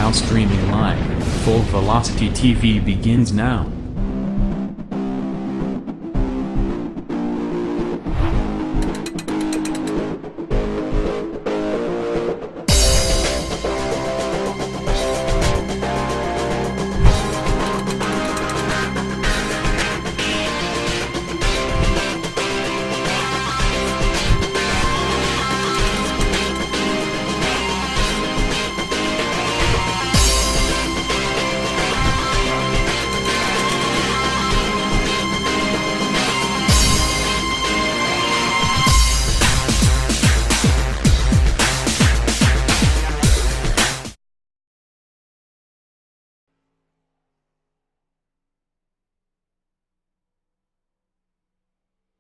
now streaming live. Full Velocity TV begins now.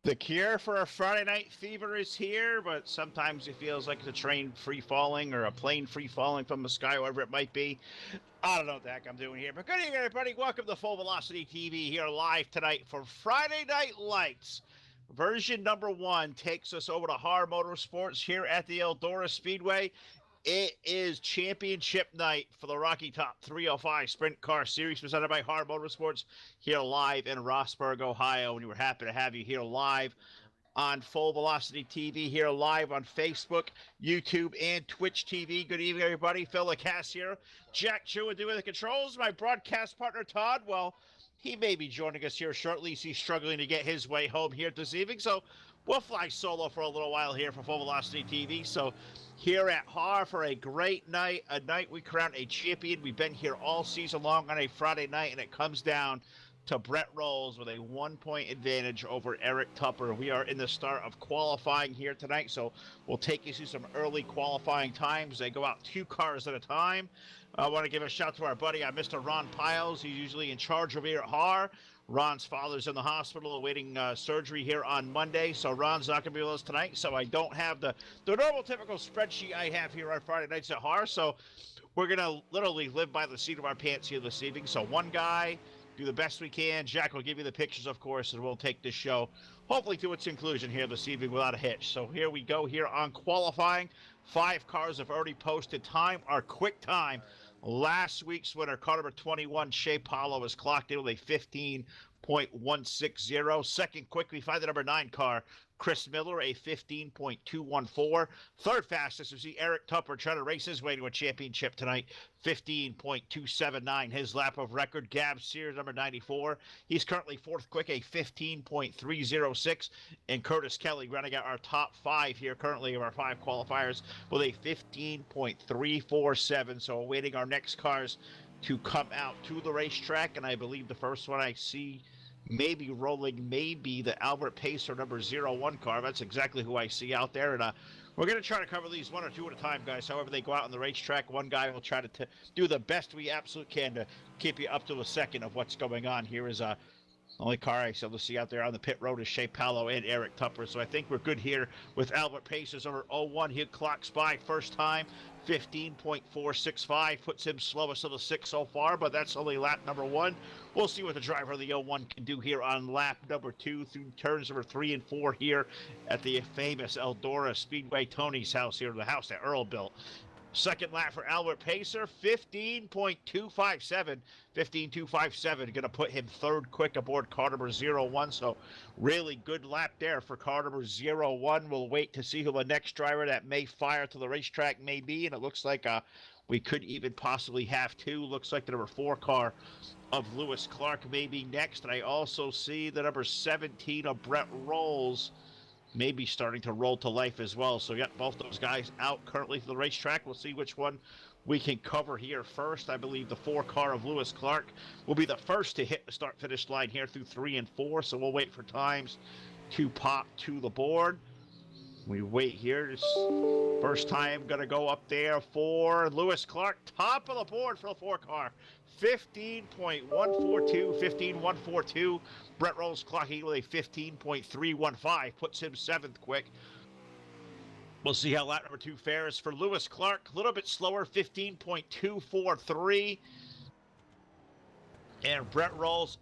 The cure for a Friday night fever is here, but sometimes it feels like it's a train free falling or a plane free falling from the sky, whatever it might be. I don't know what the heck I'm doing here, but good evening, everybody. Welcome to Full Velocity TV here live tonight for Friday Night Lights. Version number 1 takes us over to HAR Motorsports here at the Eldora Speedway. It is championship night for the Rocky Top 305 Sprint Car Series presented by HAR Motorsports here live in Rossburg, Ohio. And we're happy to have you here live on Full Velocity TV, here live on Facebook, YouTube, and Twitch TV. Good evening, everybody. Phil LaCasse here. Jack Chew doing the controls. My broadcast partner, Todd, well, he may be joining us here shortly. He's struggling to get his way home here this evening. So we'll fly solo for a little while here for Full Velocity TV. So here at HAR for a great night, a night we crown a champion. We've been here all season long on a Friday night, and it comes down to Brett Rolls with a 1-point advantage over Eric Tupper. We are in the start of qualifying here tonight, so we'll take you through some early qualifying times. They go out 2 cars at a time. I want to give a shout to our buddy, Mr. Ron Piles. He's usually in charge over here at HAR. Ron's father's in the hospital awaiting surgery here on Monday, so Ron's not going to be with us tonight. So I don't have the normal typical spreadsheet I have here on Friday nights at HAR. So we're going to literally live by the seat of our pants here this evening. So one guy, do the best we can. Jack will give you the pictures, of course, and we'll take this show hopefully to its conclusion here this evening without a hitch. So here we go here on qualifying. 5 cars have already posted time. Our quick time. Last week's winner, car number 21, Shea Paulo, was clocked in with a 15.160. Second quick, we find the number 9 car, Chris Miller, a 15.214. Third fastest, we see Eric Tupper trying to race his way to a championship tonight, 15.279, his lap of record. Gab Sears, number 94, he's currently fourth quick, a 15.306. And Curtis Kelly running out our top 5 here currently of our 5 qualifiers with a 15.347. So awaiting our next cars to come out to the racetrack, and I believe the first one I see maybe rolling maybe the Albert Pacer number 01 car. That's exactly who I see out there. And we're going to try to cover these 1 or 2 at a time, guys. However they go out on the racetrack, one guy will try to do the best we absolutely can to keep you up to a second of what's going on. Here is the only car I still see out there on the pit road is Shea Paulo and Eric Tupper. So I think we're good here with Albert Pacers over 01. He clocks by first time, 15.465. Puts him slowest of the 6 so far, but that's only lap number 1. We'll see what the driver of the 01 can do here on lap number 2 through turns number 3 and 4 here at the famous Eldora Speedway, Tony's house here, the house that Earl built. Second lap for Albert Pacer, 15.257. 15.257, going to put him third quick aboard car number 01. So really good lap there for car number 01. We'll wait to see who the next driver that may fire to the racetrack may be. And it looks like we could even possibly have 2. Looks like the number 4 car of Lewis Clark may be next. And I also see the number 17 of Brett Rolls maybe starting to roll to life as well. So, yeah, both those guys out currently for the racetrack. We'll see which one we can cover here first. I believe the 4 car of Lewis Clark will be the first to hit the start-finish line here through 3 and 4. So we'll wait for times to pop to the board. We wait here. This first time going to go up there for Lewis Clark. Top of the board for the 4 car. 15.142, 15.142. Brett Rolls clocking with a 15.315. Puts him 7th quick. We'll see how lap number 2 fares for Lewis Clark. A little bit slower, 15.243. And Brett Rolls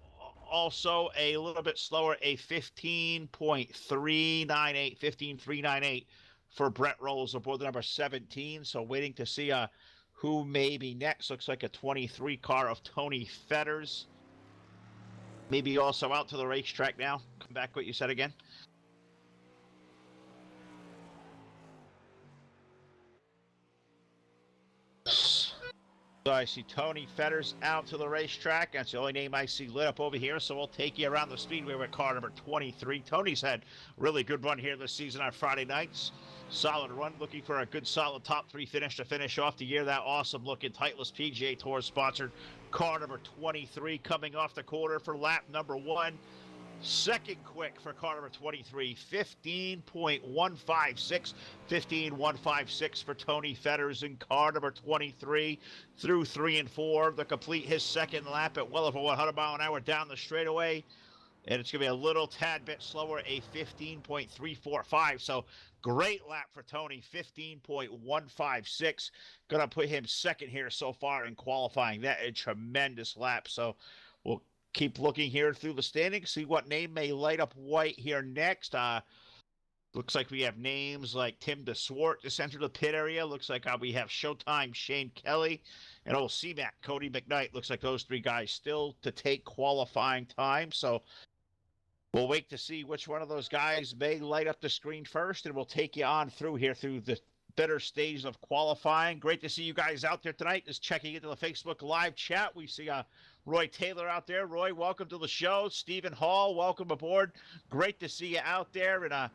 also a little bit slower, a 15.398, 15.398 for Brett Rolls aboard the number 17. So waiting to see who may be next. Looks like a 23 car of Tony Fetters. Maybe also out to the racetrack now. Come back, what you said again. So I see Tony Fetters out to the racetrack. That's the only name I see lit up over here. So we'll take you around the speedway with car number 23. Tony's had really good run here this season on Friday nights. Solid run, looking for a good solid top 3 finish to finish off the year. That awesome looking Titleist PGA Tour sponsored car number 23 coming off the quarter for lap number 1. Second quick for car number 23, 15.156, 15.156 for Tony Fetters in car number 23 through 3 and 4 to complete his second lap at well over 100 mile an hour down the straightaway. And it's going to be a little tad bit slower, a 15.345. So great lap for Tony, 15.156. Going to put him second here so far in qualifying. That is a tremendous lap. So we'll keep looking here through the standings, see what name may light up white here next. Looks like we have names like Tim DeSwart just entered the pit area. Looks like we have Showtime Shane Kelly and old C-Mac Cody McKnight. Looks like those 3 guys still to take qualifying time. So we'll wait to see which one of those guys may light up the screen first, and we'll take you on through here through the better stage of qualifying. Great to see you guys out there tonight. Just checking into the Facebook live chat. We see Roy Taylor out there. Roy, welcome to the show. Stephen Hall, welcome aboard. Great to see you out there. And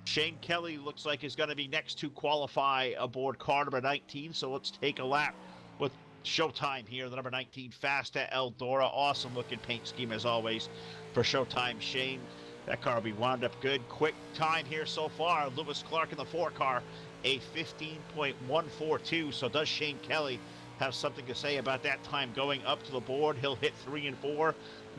Shane Kelly looks like is going to be next to qualify aboard car number 19. So let's take a lap with Showtime here, the number 19 Fasta Eldora. Awesome looking paint scheme as always for Showtime Shane. That car will be wound up good. Quick time here so far. Lewis Clark in the 4 car, a 15.142. So does Shane Kelly have something to say about that time going up to the board? He'll hit 3 and 4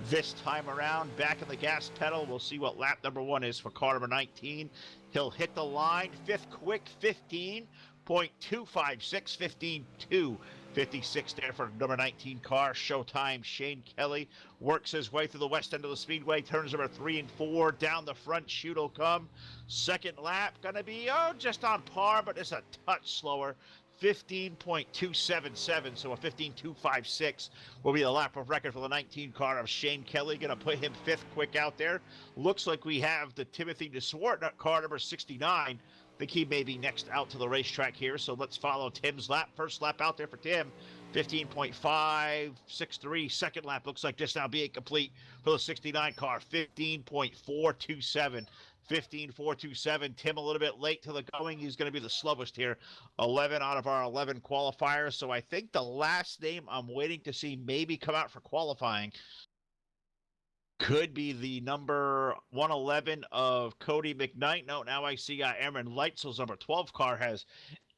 this time around. Back in the gas pedal. We'll see what lap number 1 is for car number 19. He'll hit the line. 5th quick, 15.256, 15.2. 56 there for number 19 car, Showtime Shane Kelly. Works his way through the west end of the speedway. Turns number 3 and 4. Down the front chute will come. Second lap going to be, just on par, but it's a touch slower. 15.277, so a 15.256 will be the lap of record for the 19 car of Shane Kelly. Going to put him 5th quick out there. Looks like we have the Timothy DeSwart car number 69. I think he may be next out to the racetrack here, so let's follow Tim's lap. First lap out there for Tim, 15.563. Second lap looks like just now being complete for the 69 car, 15.427. 15.427. Tim a little bit late to the going. He's going to be the slowest here. 11 out of our 11 qualifiers. So I think the last name I'm waiting to see maybe come out for qualifying could be the number 111 of Cody McKnight. No, now I see Aaron Leitzel's number 12 car has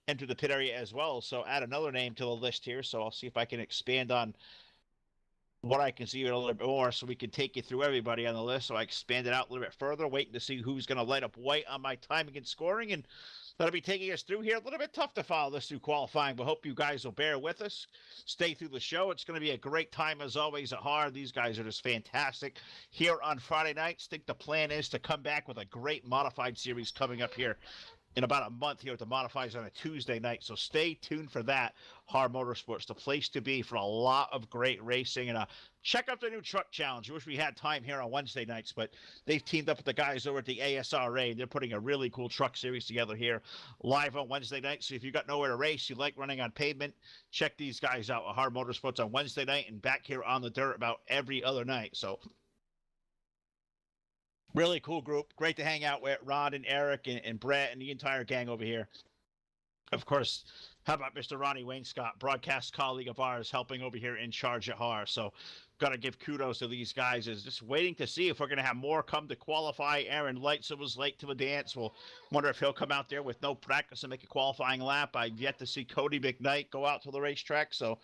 entered the pit area as well. So add another name to the list here. So I'll see if I can expand on what I can see a little bit more so we can take you through everybody on the list. So I expand it out a little bit further, waiting to see who's going to light up white on my timing and scoring. And that'll be taking us through here. A little bit tough to follow this through qualifying, but hope you guys will bear with us. Stay through the show. It's going to be a great time as always at HAR. These guys are just fantastic here on Friday nights. I think the plan is to come back with a great modified series coming up here in about a month here with the modifies on a Tuesday night. So stay tuned for that. HAR Motorsports, the place to be for a lot of great racing. And check out the new truck challenge. I wish we had time here on Wednesday nights, but they've teamed up with the guys over at the ASRA. They're putting a really cool truck series together here live on Wednesday night. So if you've got nowhere to race, you like running on pavement, check these guys out at HAR Motorsports on Wednesday night and back here on the dirt about every other night. So really cool group. Great to hang out with Rod and Eric and Brett and the entire gang over here. Of course, how about Mr. Ronnie Wainscott, broadcast colleague of ours, helping over here in charge at HAR. So got to give kudos to these guys. Is just waiting to see if we're going to have more come to qualify. Aaron Leitzel was late to the dance. We'll wonder if he'll come out there with no practice and make a qualifying lap. I've yet to see Cody McKnight go out to the racetrack. So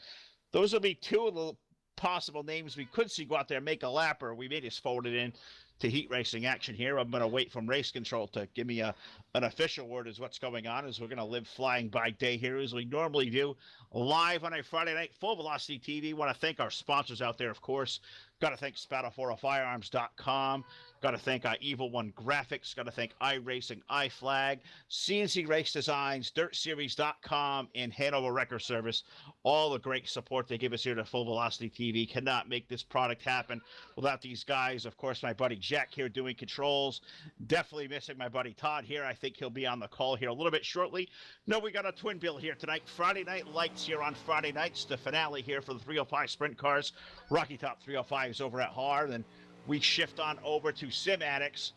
those will be two of the possible names we could see go out there and make a lap, or we may just fold it in to heat racing action here. I'm going to wait from race control to give me an official word as what's going on, as we're going to live flying by day here as we normally do live on a Friday night, Full Velocity TV. Want to thank our sponsors out there, of course. Got to thank SpataforoFirearms.com. Got to thank Evil One Graphics. Got to thank iRacing, iFlag, CNC Race Designs, DirtSeries.com, and Hanover Record Service. All the great support they give us here at Full Velocity TV. Cannot make this product happen without these guys. Of course, my buddy Jack here doing controls. Definitely missing my buddy Todd here. I think he'll be on the call here a little bit shortly. No, we got a twin bill here tonight. Friday Night Lights here on Friday nights. The finale here for the 305 Sprint Cars. Rocky Top 305 is over at HAR. Then we shift on over to Sim Addicts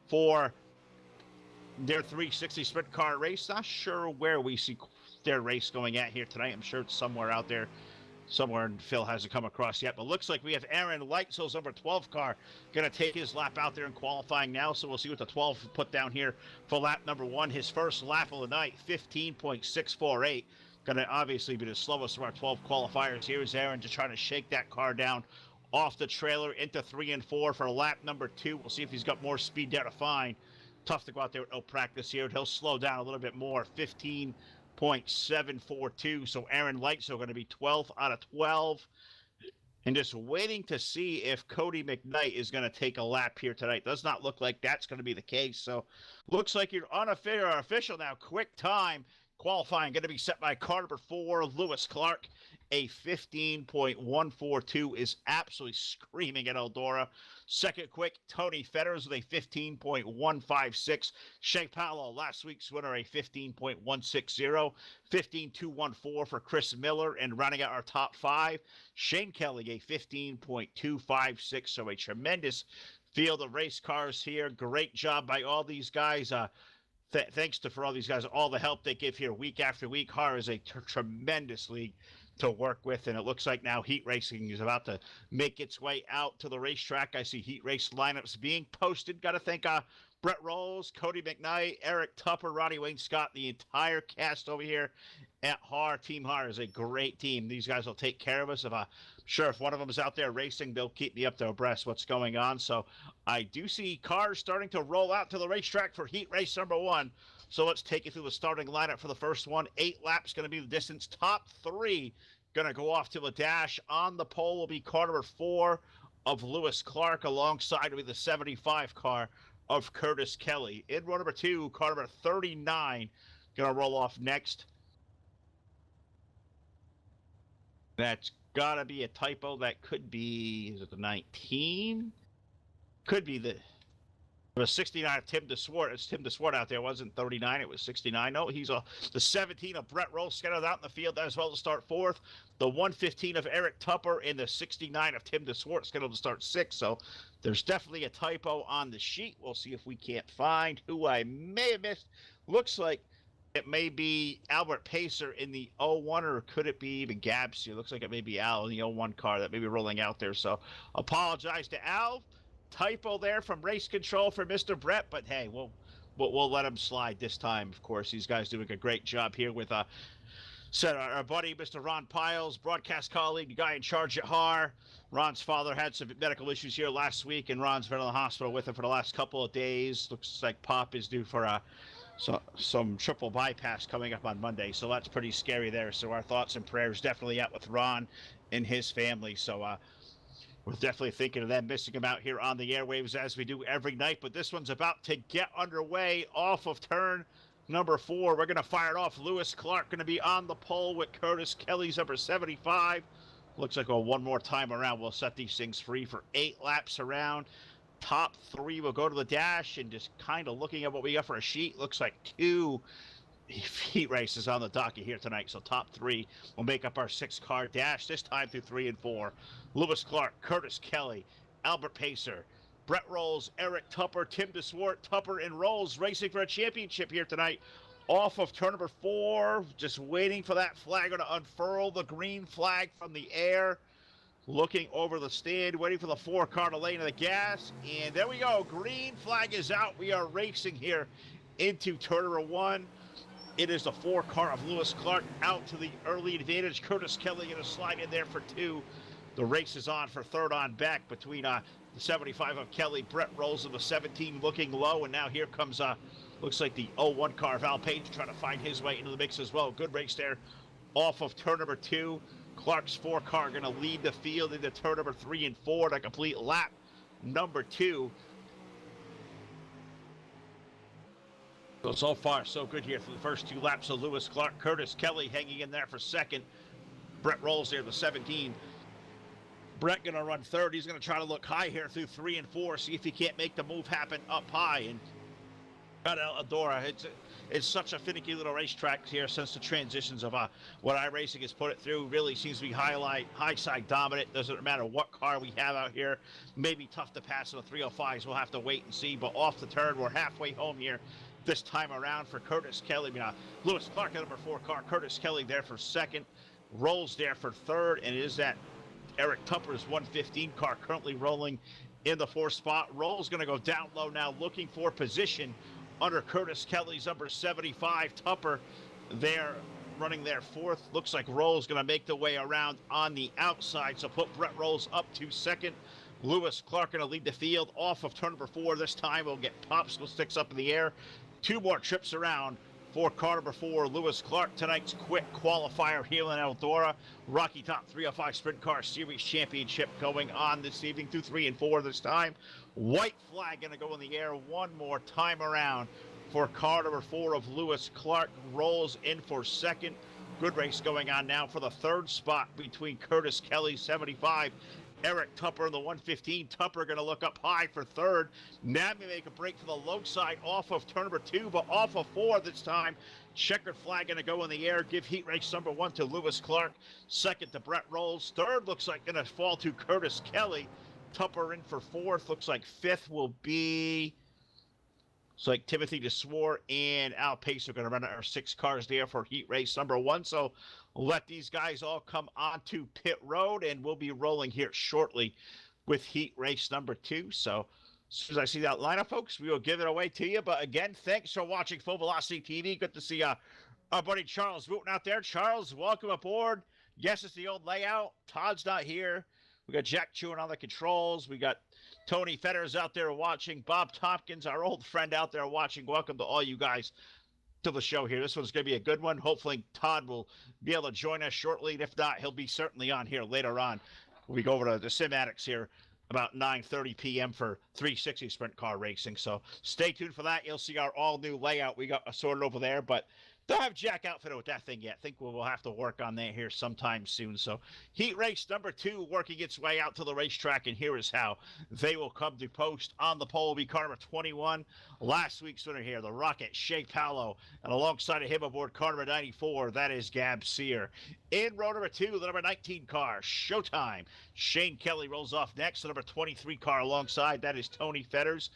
for their 360 Sprint Car race. Not sure where we see their race going at here tonight. I'm sure it's somewhere out there. Somewhere Phil hasn't come across yet. But looks like we have Aaron Lightsoul's number 12 car going to take his lap out there in qualifying now. So we'll see what the 12 put down here for lap number 1. His first lap of the night, 15.648. Going to obviously be the slowest of our 12 qualifiers. Here's Aaron just trying to shake that car down off the trailer into 3 and 4 for lap number 2. We'll see if he's got more speed there to find. Tough to go out there with no practice here. He'll slow down a little bit more. 15.742. So Aaron Lightsoul going to be 12th out of 12. And just waiting to see if Cody McKnight is going to take a lap here tonight. Does not look like that's going to be the case. So looks like you're unofficial now. Quick time. Qualifying going to be set by car number 4, Lewis Clark. A 15.142 is absolutely screaming at Eldora. Second quick, Tony Fetters with a 15.156. Shea Paulo, last week's winner, a 15.160. 15.214 for Chris Miller. And rounding out our top 5, Shane Kelly, a 15.256. So a tremendous field of race cars here. Great job by all these guys. Thanks for all these guys, all the help they give here week after week. HAR is a tremendous league to work with, and it looks like now heat racing is about to make its way out to the racetrack. I see heat race lineups being posted. Got to thank Brett Rolls, Cody McKnight, Eric Tupper, Ronnie Wayne Scott, the entire cast over here at HAR. Team HAR is a great team. These guys will take care of us. Sure, if one of them is out there racing, they'll keep me up to abreast what's going on. So I do see cars starting to roll out to the racetrack for heat race number 1. So let's take you through the starting lineup for the first one. 8 laps going to be the distance. Top 3 going to go off to a dash. On the pole will be car number 4 of Lewis Clark. Alongside will be the 75 car of Curtis Kelly. In row number 2, car number 39 going to roll off next. That's got to be a typo. That could be, is it the 19? Could be the 69 of Tim DeSwart. It's Tim DeSwart out there. It wasn't 39. It was 69. No, he's the 17 of Brett Roll scattered out in the field as well to start 4th. The 115 of Eric Tupper and the 69 of Tim DeSwart scheduled to start 6th. So there's definitely a typo on the sheet. We'll see if we can't find who I may have missed. Looks like it may be Albert Pacer in the 01, or could it be even Gabs? It looks like it may be Al in the 01 car that may be rolling out there. So apologize to Al. Typo there from race control for Mr. Brett, but hey, we'll let him slide this time. Of course, these guys doing a great job here with our buddy, Mr. Ron Piles, broadcast colleague, the guy in charge at HAR. Ron's father had some medical issues here last week, and Ron's been in the hospital with him for the last couple of days. Looks like Pop is due for some triple bypass coming up on Monday, so that's pretty scary there. So our thoughts and prayers definitely out with Ron and his family. So we're definitely thinking of them, missing him out here on the airwaves as we do every night. But this one's about to get underway off of turn number 4. We're going to fire it off. Lewis Clark going to be on the pole with Curtis Kelly's number 75. Looks like one more time around, we'll set these things free for 8 laps around. Top 3 will go to the dash, and just kind of looking at what we got for a sheet, looks like 2 heat races on the docket here tonight. So top 3 will make up our 6-car dash, this time through 3 and 4. Lewis Clark, Curtis Kelly, Albert Pacer, Brett Rolls, Eric Tupper, Tim DeSwart, Tupper, and Rolls racing for a championship here tonight. Off of turn number 4, just waiting for that flagger to unfurl the green flag from the air. Looking over the stand, waiting for the 4-car to lay into the gas. And there we go. Green flag is out. We are racing here into turn number 1. It is the 4-car of Lewis Clark out to the early advantage. Curtis Kelly going to slide in there for 2. The race is on for 3rd on back between the 75 of Kelly. Brett Rolls in the 17 looking low. And now here comes, looks like the 01 car of Al Page trying to find his way into the mix as well. Good race there off of turn number 2. Clark's 4 car going to lead the field into turn number 3 and 4 to complete lap number 2. So far, so good here for the first 2 laps of Lewis Clark. Curtis Kelly hanging in there for second. Brett Rolls there, the 17. Brett going to run third. He's going to try to look high here through 3 and 4, see if he can't make the move happen up high. And got Eldora. It's such a finicky little racetrack here since the transitions of what iRacing has put it through. Really seems to be high side dominant. Doesn't matter what car we have out here. Maybe tough to pass on the 305s. We'll have to wait and see. But off the turn, we're halfway home here this time around for Curtis Kelly. Lewis Clark, number 4 car. Curtis Kelly there for second. Rolls there for third. And it is that Eric Tupper's 115 car currently rolling in the 4th spot. Rolls going to go down low now, looking for position under Curtis Kelly's number 75. Tupper there running there 4th. Looks like Rolls going to make the way around on the outside. So put Brett Rolls up to second. Lewis Clark going to lead the field off of turn number 4. This time we'll get popsicle sticks up in the air. 2 more trips around for car number 4, Lewis Clark, tonight's quick qualifier here in Eldora. Rocky Top 305 Sprint Car Series Championship going on this evening through 3 and 4 this time. White flag going to go in the air one more time around for car number 4 of Lewis Clark. Rolls in for second. Good race going on now for the 3rd spot between Curtis Kelly, 75, Eric Tupper in the 115. Tupper going to look up high for 3rd. Now we make a break for the low side off of turn number 2, but off of 4 this time. Checkered flag going to go in the air. Give heat race number 1 to Lewis Clark. 2nd to Brett Rolls. 3rd looks like going to fall to Curtis Kelly. Tupper in for 4th. Looks like 5th will be... It's like Timothy DeSwore and Al Pace are going to run our 6 cars there for heat race number 1. So let these guys all come onto pit road, and we'll be rolling here shortly with heat race number 2. So as soon as I see that lineup, folks, we will give it away to you. But again, thanks for watching Full Velocity TV. Good to see our buddy Charles Wooten out there. Charles, welcome aboard. Yes, it's the old layout. Todd's not here. We got Jack chewing on the controls. We got Tony Fetters out there watching. Bob Tompkins, our old friend out there watching. Welcome to all you guys to the show here. This one's going to be a good one. Hopefully Todd will be able to join us shortly. And if not, he'll be certainly on here later on. We go over to the Sim Addicts here about 9:30 p.m. for 360 Sprint Car Racing. So stay tuned for that. You'll see our all-new layout we got sorted over there. But don't have Jack outfitted with that thing yet. I think we'll have to work on that here sometime soon. So heat race number 2 working its way out to the racetrack, and here is how they will come to post. On the pole will be car number 21, last week's winner here, the Rocket, Shea Paolo, and alongside of him aboard car number 94, that is Gab Sear. In row number 2, the number 19 car, Showtime. Shane Kelly rolls off next. The number 23 car alongside, that is Tony Fetters.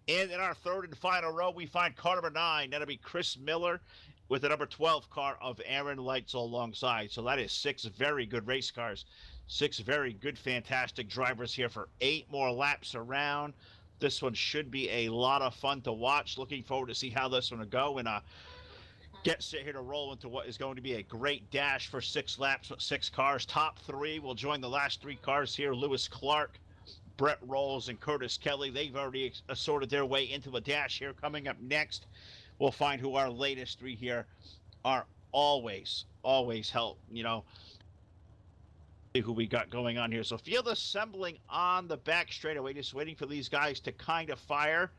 And in our 3rd and final row, we find car number 9, that'll be Chris Miller, with the number 12 car of Aaron Leitzel alongside. So that is 6 very good race cars. 6 very good, fantastic drivers here for 8 more laps around. This one should be a lot of fun to watch. Looking forward to see how this one will go. And get set here to roll into what is going to be a great dash for 6 laps with 6 cars. Top 3 will join the last 3 cars here. Lewis Clark, Brett Rolls, and Curtis Kelly. They've already sorted their way into a dash here. Coming up next, we'll find who our latest 3 here are. Always help, see who we got going on here. So field assembling on the back straightaway, just waiting for these guys to kind of fire.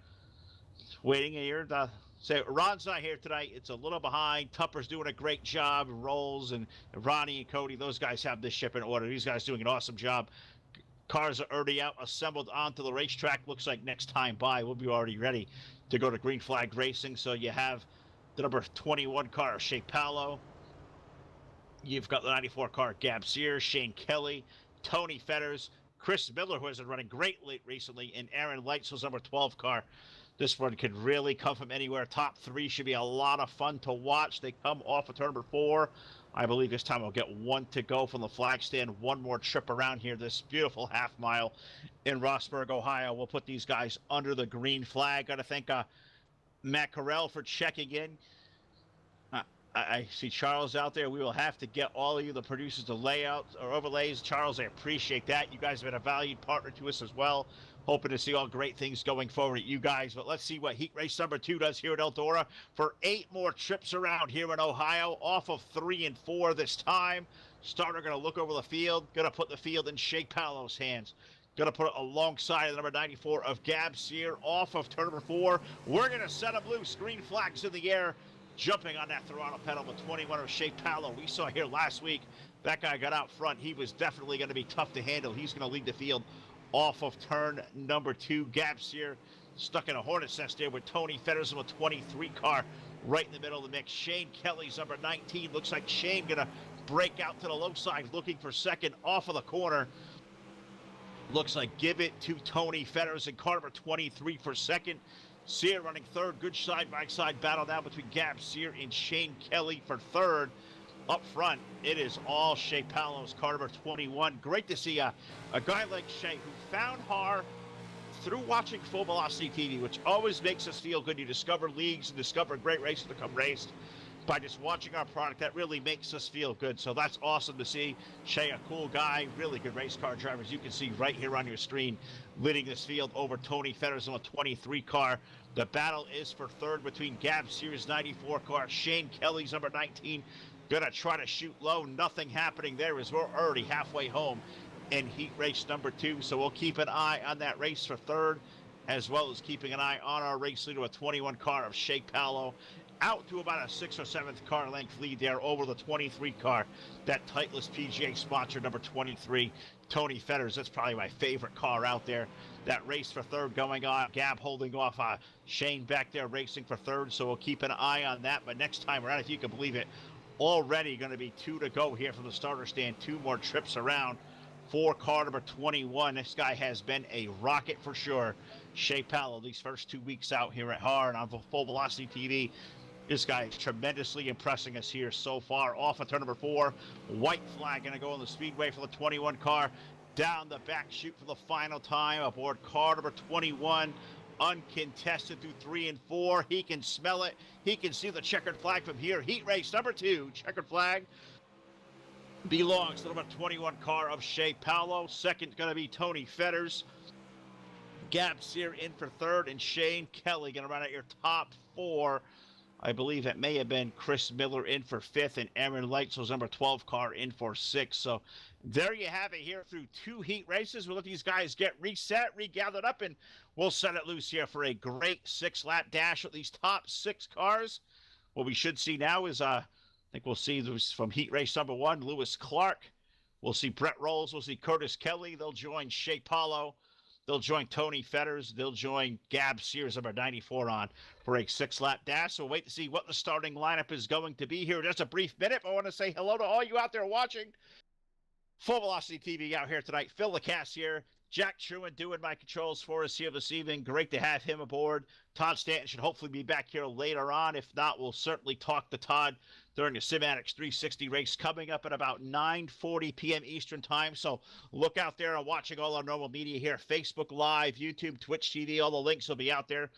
Waiting here to say Ron's not here tonight. It's a little behind. Tupper's doing a great job. Rolls and Ronnie and Cody, those guys have this ship in order. These guys doing an awesome job. Cars are already out, assembled onto the racetrack. Looks like next time by, we'll be already ready to go to Green Flag Racing. So you have the number 21 car, Shea Paolo. You've got the 94 car, Gab Sear, Shane Kelly, Tony Fetters, Chris Miller, who has been running great late recently, and Aaron Leitzel's number 12 car. This one could really come from anywhere. Top 3 should be a lot of fun to watch. They come off of turn number 4. I believe this time we'll get 1 to go from the flag stand. 1 more trip around here, this beautiful half mile in Rossburg, Ohio. We'll put these guys under the green flag. Got to thank Matt Carell for checking in. I see Charles out there. We will have to get all of you, the producers, the layouts or overlays. Charles, I appreciate that. You guys have been a valued partner to us as well. Hoping to see all great things going forward at you guys. But let's see what heat race number 2 does here at Eldora for 8 more trips around here in Ohio, off of 3 and 4 this time. Starter going to look over the field, going to put the field in Shea Pallow's hands. Going to put it alongside the number 94 of Gab Sear off of turn number 4. We're going to set him loose. Green flags in the air. Jumping on that throttle pedal with 21 of Shea Pallow. We saw here last week, that guy got out front. He was definitely going to be tough to handle. He's going to lead the field off of turn number 2. Gab Sear stuck in a hornet's nest there with Tony Fetters with a 23 car right in the middle of the mix. Shane Kelly's number 19. Looks like Shane going to break out to the low side, looking for second off of the corner. Looks like give it to Tony Fetters and car number 23 for second. Sear running third. Good side-by-side battle now between Gab Sear and Shane Kelly for third. Up front, it is all Shea Pallow's car number 21. Great to see a guy like Shea who found HAR through watching Full Velocity TV, which always makes us feel good. You discover leagues and discover great races to come raced by just watching our product. That really makes us feel good. So that's awesome to see. Shea, a cool guy, really good race car driver, as you can see right here on your screen, leading this field over Tony Fetters on a 23 car. The battle is for third between Gab Sears' 94 car, Shane Kelly's number 19. Gonna try to shoot low. Nothing happening there as we're already halfway home in heat race number 2. So we'll keep an eye on that race for third, as well as keeping an eye on our race leader, a 21 car of Shea Pallow, out to about a 6th or 7th car length lead there over the 23 car. That Titleist PGA sponsor, number 23, Tony Fetters. That's probably my favorite car out there. That race for third going on. Gab holding off Shane back there racing for third. So we'll keep an eye on that. But next time around, if you can believe it, already going to be 2 to go here from the starter stand. 2 more trips around for car number 21. This guy has been a rocket for sure. Shea Pallow, these first 2 weeks out here at HAR and on Full Velocity TV. This guy is tremendously impressing us here so far. Off of turn number 4. White flag going to go on the speedway for the 21 car. Down the back chute for the final time aboard car number 21. Uncontested through 3 and 4. He can smell it. He can see the checkered flag from here. Heat race number 2. Checkered flag belongs to the number 21 car of Shea Pallow. Second going to be Tony Fetters. Gab Sear in for third. And Shane Kelly going to run out your top 4. I believe it may have been Chris Miller in for 5th and Aaron Leitzel's number 12 car in for 6th. So there you have it here through 2 heat races. We'll let these guys get reset, regathered up, and we'll set it loose here for a great 6-lap dash with these top 6 cars. What we should see now is, I think we'll see this from heat race number 1, Lewis Clark. We'll see Brett Rolls. We'll see Curtis Kelly. They'll join Shea Pallow. They'll join Tony Fetters. They'll join Gab Sears, number 94, on for a 6-lap dash. So we'll wait to see what the starting lineup is going to be here. Just a brief minute. I want to say hello to all you out there watching Full Velocity TV out here tonight. Phil LaCasse here. Jack Truman doing my controls for us here this evening. Great to have him aboard. Todd Stanton should hopefully be back here later on. If not, we'll certainly talk to Todd during the Simatics 360 race coming up at about 9:40 p.m. Eastern time. So look out there and watching all our normal media here. Facebook Live, YouTube, Twitch TV. All the links will be out there.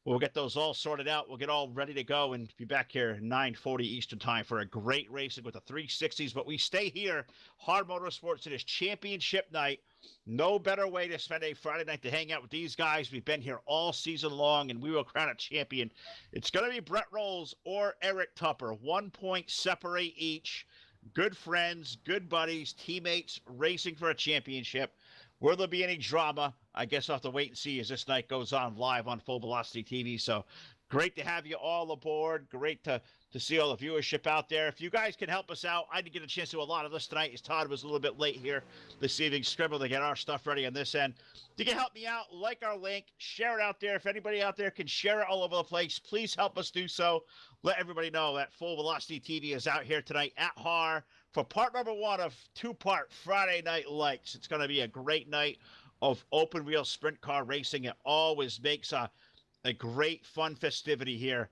We'll get those all sorted out. We'll get all ready to go and be back here 9:40 Eastern time for a great racing with the 360s. But we stay here, HAR Motorsports. It is championship night. No better way to spend a Friday night to hang out with these guys. We've been here all season long, and we will crown a champion. It's going to be Brett Rolls or Eric Tupper. 1 point separate each. Good friends, good buddies, teammates racing for a championship. Will there be any drama? I guess I'll have to wait and see as this night goes on live on Full Velocity TV. So great to have you all aboard. Great to see all the viewership out there. If you guys can help us out, I didn't get a chance to do a lot of this tonight as Todd was a little bit late here this evening, scribbling to get our stuff ready on this end. If you can help me out, like our link, share it out there. If anybody out there can share it all over the place, please help us do so. Let everybody know that Full Velocity TV is out here tonight at HAR for part number 1 of 2-part Friday Night Lights. It's going to be a great night of open wheel sprint car racing. It always makes a great fun festivity here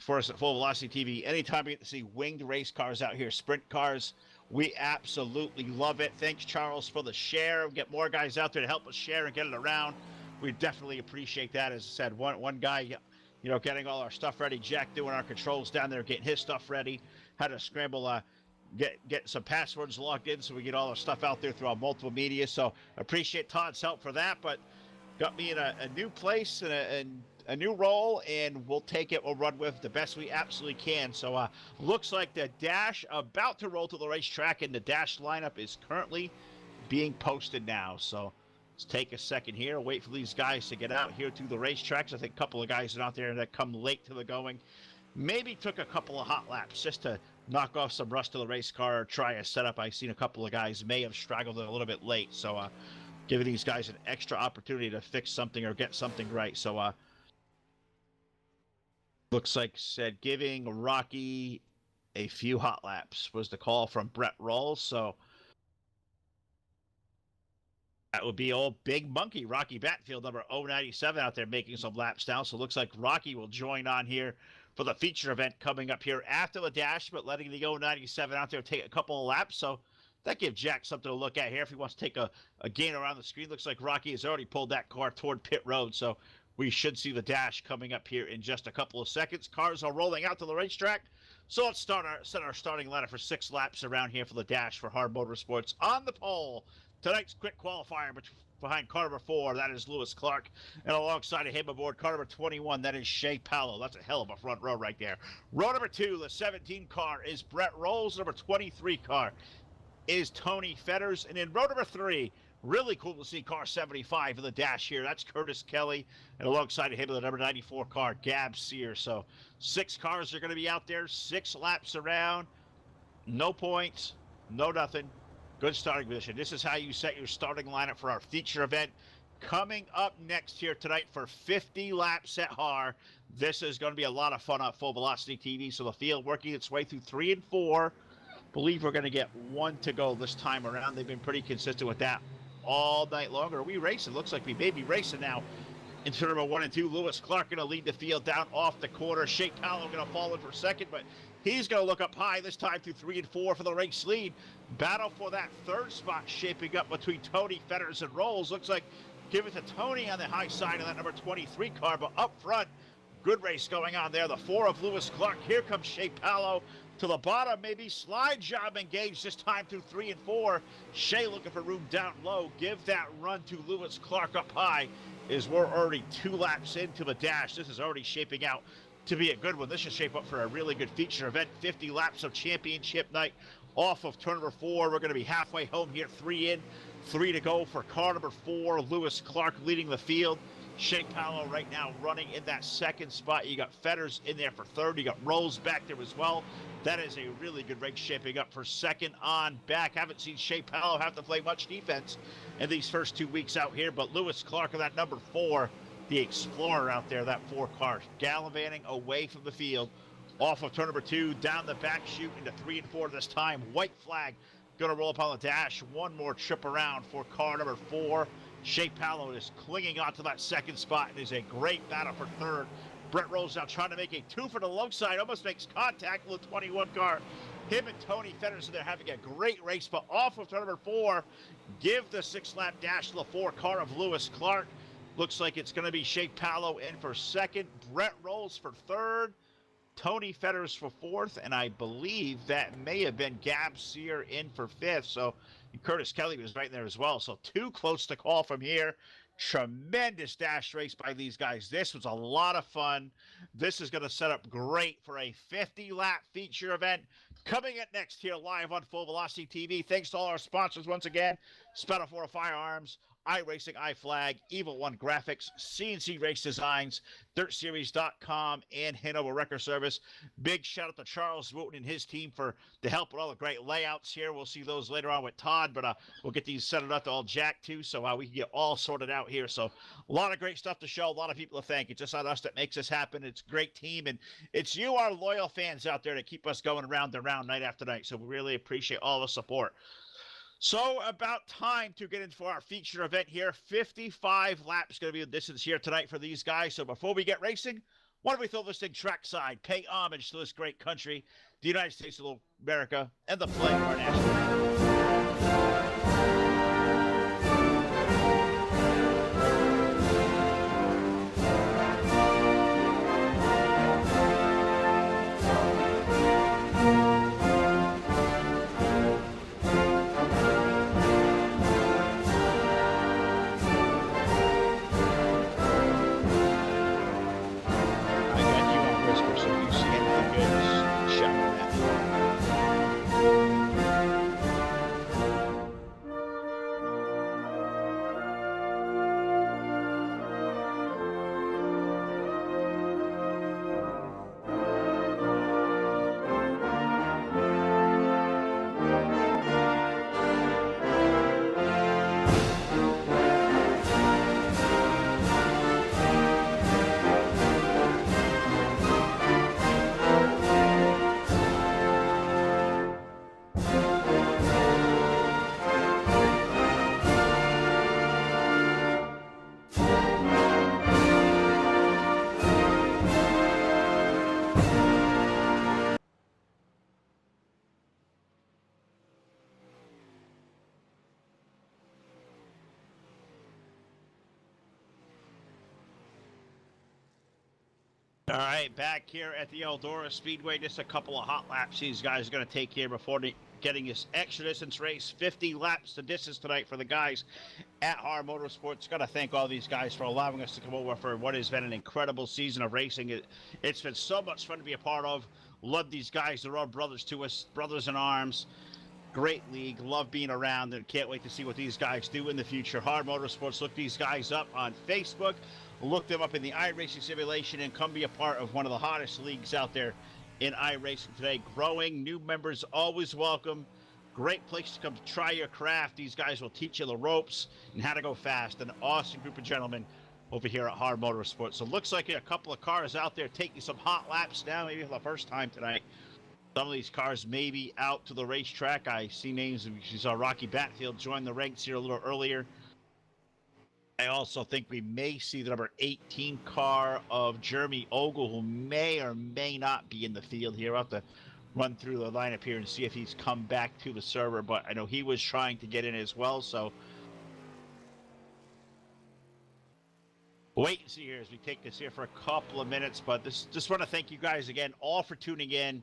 for us at Full Velocity TV. Anytime we get to see winged race cars out here, sprint cars, we absolutely love it. Thanks, Charles, for the share. Get more guys out there to help us share and get it around. We definitely appreciate that. As I said, one guy, getting all our stuff ready. Jack doing our controls down there, getting his stuff ready. Had to scramble, get some passwords logged in so we get all our stuff out there through our multiple media. So appreciate Todd's help for that. But got me in a new place and a new role, and we'll take it. We'll run with the best we absolutely can. So looks like the dash about to roll to the racetrack, and the dash lineup is currently being posted now. So let's take a second here, wait for these guys to get out here to the racetracks. I think a couple of guys are out there that come late to the going. Maybe took a couple of hot laps just to knock off some rust to the race car or try a setup. I've seen a couple of guys may have straggled a little bit late. So giving these guys an extra opportunity to fix something or get something right. So looks like said giving Rocky a few hot laps was the call from Brett Rawls. So that would be old Big Monkey, Rocky Batfield, number 097 out there making some laps now. So it looks like Rocky will join on here for the feature event coming up here after the dash, but letting the 097 out there take a couple of laps. So that gives Jack something to look at here if he wants to take a gain around the screen. Looks like Rocky has already pulled that car toward pit road. So we should see the dash coming up here in just a couple of seconds. Cars are rolling out to the racetrack. So let's set our starting lineup for 6 laps around here for the dash for HAR Motorsports. On the pole, tonight's quick qualifier behind car number 4, that is Lewis Clark. And alongside of him aboard car number 21, that is Shea Powell. That's a hell of a front row right there. Row number 2, the 17 car, is Brett Rawls. Number 23 car is Tony Fetters. And in row number 3, really cool to see car 75 in the dash here. That's Curtis Kelly. And alongside of him, the number 94 car, Gab Sear. So 6 cars are going to be out there, 6 laps around. No points, no nothing. Good starting position. This is how you set your starting lineup for our feature event. Coming up next here tonight for 50 laps at HAR. This is going to be a lot of fun on Full Velocity TV. So the field working its way through 3 and 4. Believe we're going to get 1 to go this time around. They've been pretty consistent with that all night long. Are we racing? Looks like we may be racing now. In turn number 1 and 2, Lewis Clark going to lead the field down off the corner. Shea Powell going to fall in for second, but he's going to look up high this time through 3 and 4 for the race lead. Battle for that 3rd spot shaping up between Tony Fetters and Rawls. Looks like give it to Tony on the high side of that number 23 car, but up front, good race going on there. The 4 of Lewis Clark. Here comes Shea Powell to the bottom. Maybe slide job engaged this time through 3 and 4. Shea looking for room down low. Give that run to Lewis Clark up high as we're already 2 laps into the dash. This is already shaping out to be a good one. This should shape up for a really good feature event. 50 laps of championship night off of turn number 4. We're going to be halfway home here. 3 in, 3 to go for car number 4. Lewis Clark leading the field. Shea Powell right now running in that 2nd spot. You got Fetters in there for 3rd. You got Rawls back there as well. That is a really good race shaping up for 2nd on back. Haven't seen Shea Powell have to play much defense in these first 2 weeks out here, but Lewis Clark of that number 4, the Explorer out there, that 4 car, gallivanting away from the field. Off of turn number 2, down the back chute into 3 and 4 this time. White flag going to roll up on the dash. 1 more trip around for car number 4. Shea Powell is clinging onto that 2nd spot. It is a great battle for 3rd. Brett Rawls now trying to make a 2 for the low side. Almost makes contact with the 21 car. Him and Tony Fetters, they're having a great race, but off of turn number 4, give the 6-lap dash to the 4 car of Lewis Clark. Looks like it's going to be Shea Powell in for 2nd. Brett Rawls for 3rd. Tony Fetters for 4th, and I believe that may have been Gab Sear in for 5th. So Curtis Kelly was right there as well. So 2 close to call from here. Tremendous dash race by these guys. This was a lot of fun. This is going to set up great for a 50-lap feature event coming up next here live on Full Velocity TV. Thanks to all our sponsors once again. Spetafora Firearms, iRacing, iFlag, Evil One Graphics, CNC Race Designs, DirtSeries.com, and Hanover Record Service. Big shout out to Charles Wooten and his team for the help with all the great layouts here. We'll see those later on with Todd, but we'll get these set up to all Jack too, so we can get all sorted out here. So a lot of great stuff to show, a lot of people to thank. It's just not us that makes this happen. It's a great team, and it's you, our loyal fans out there, that keep us going round and round night after night. So we really appreciate all the support. So about time to get into our feature event here. 55 laps going to be the distance here tonight for these guys. So before we get racing, why don't we throw this thing trackside, pay homage to this great country, the United States of America, and the flag of our national. All right, back here at the Eldora Speedway, just a couple of hot laps these guys are going to take here before getting this extra distance race. 50 laps the distance tonight for the guys at HAR Motorsports. Got to thank all these guys for allowing us to come over for what has been an incredible season of racing. It's been so much fun to be a part of. Love these guys. They're all brothers to us, brothers in arms. Great league. Love being around and can't wait to see what these guys do in the future. HAR Motorsports, look these guys up on Facebook. Look them up in the iRacing simulation and come be a part of one of the hottest leagues out there in iRacing today. Growing, new members always welcome. Great place to come to try your craft. These guys will teach you the ropes and how to go fast. An awesome group of gentlemen over here at HAR Motorsports. So looks like a couple of cars out there taking some hot laps now, maybe for the first time tonight. Some of these cars may be out to the racetrack. I see names. You saw Rocky Batfield join the ranks here a little earlier. I also think we may see the number 18 car of Jeremy Ogle, who may or may not be in the field here. I'll have to run through the lineup here and see if he's come back to the server, but I know he was trying to get in as well, so wait and see here as we take this here for a couple of minutes. But just want to thank you guys again all for tuning in.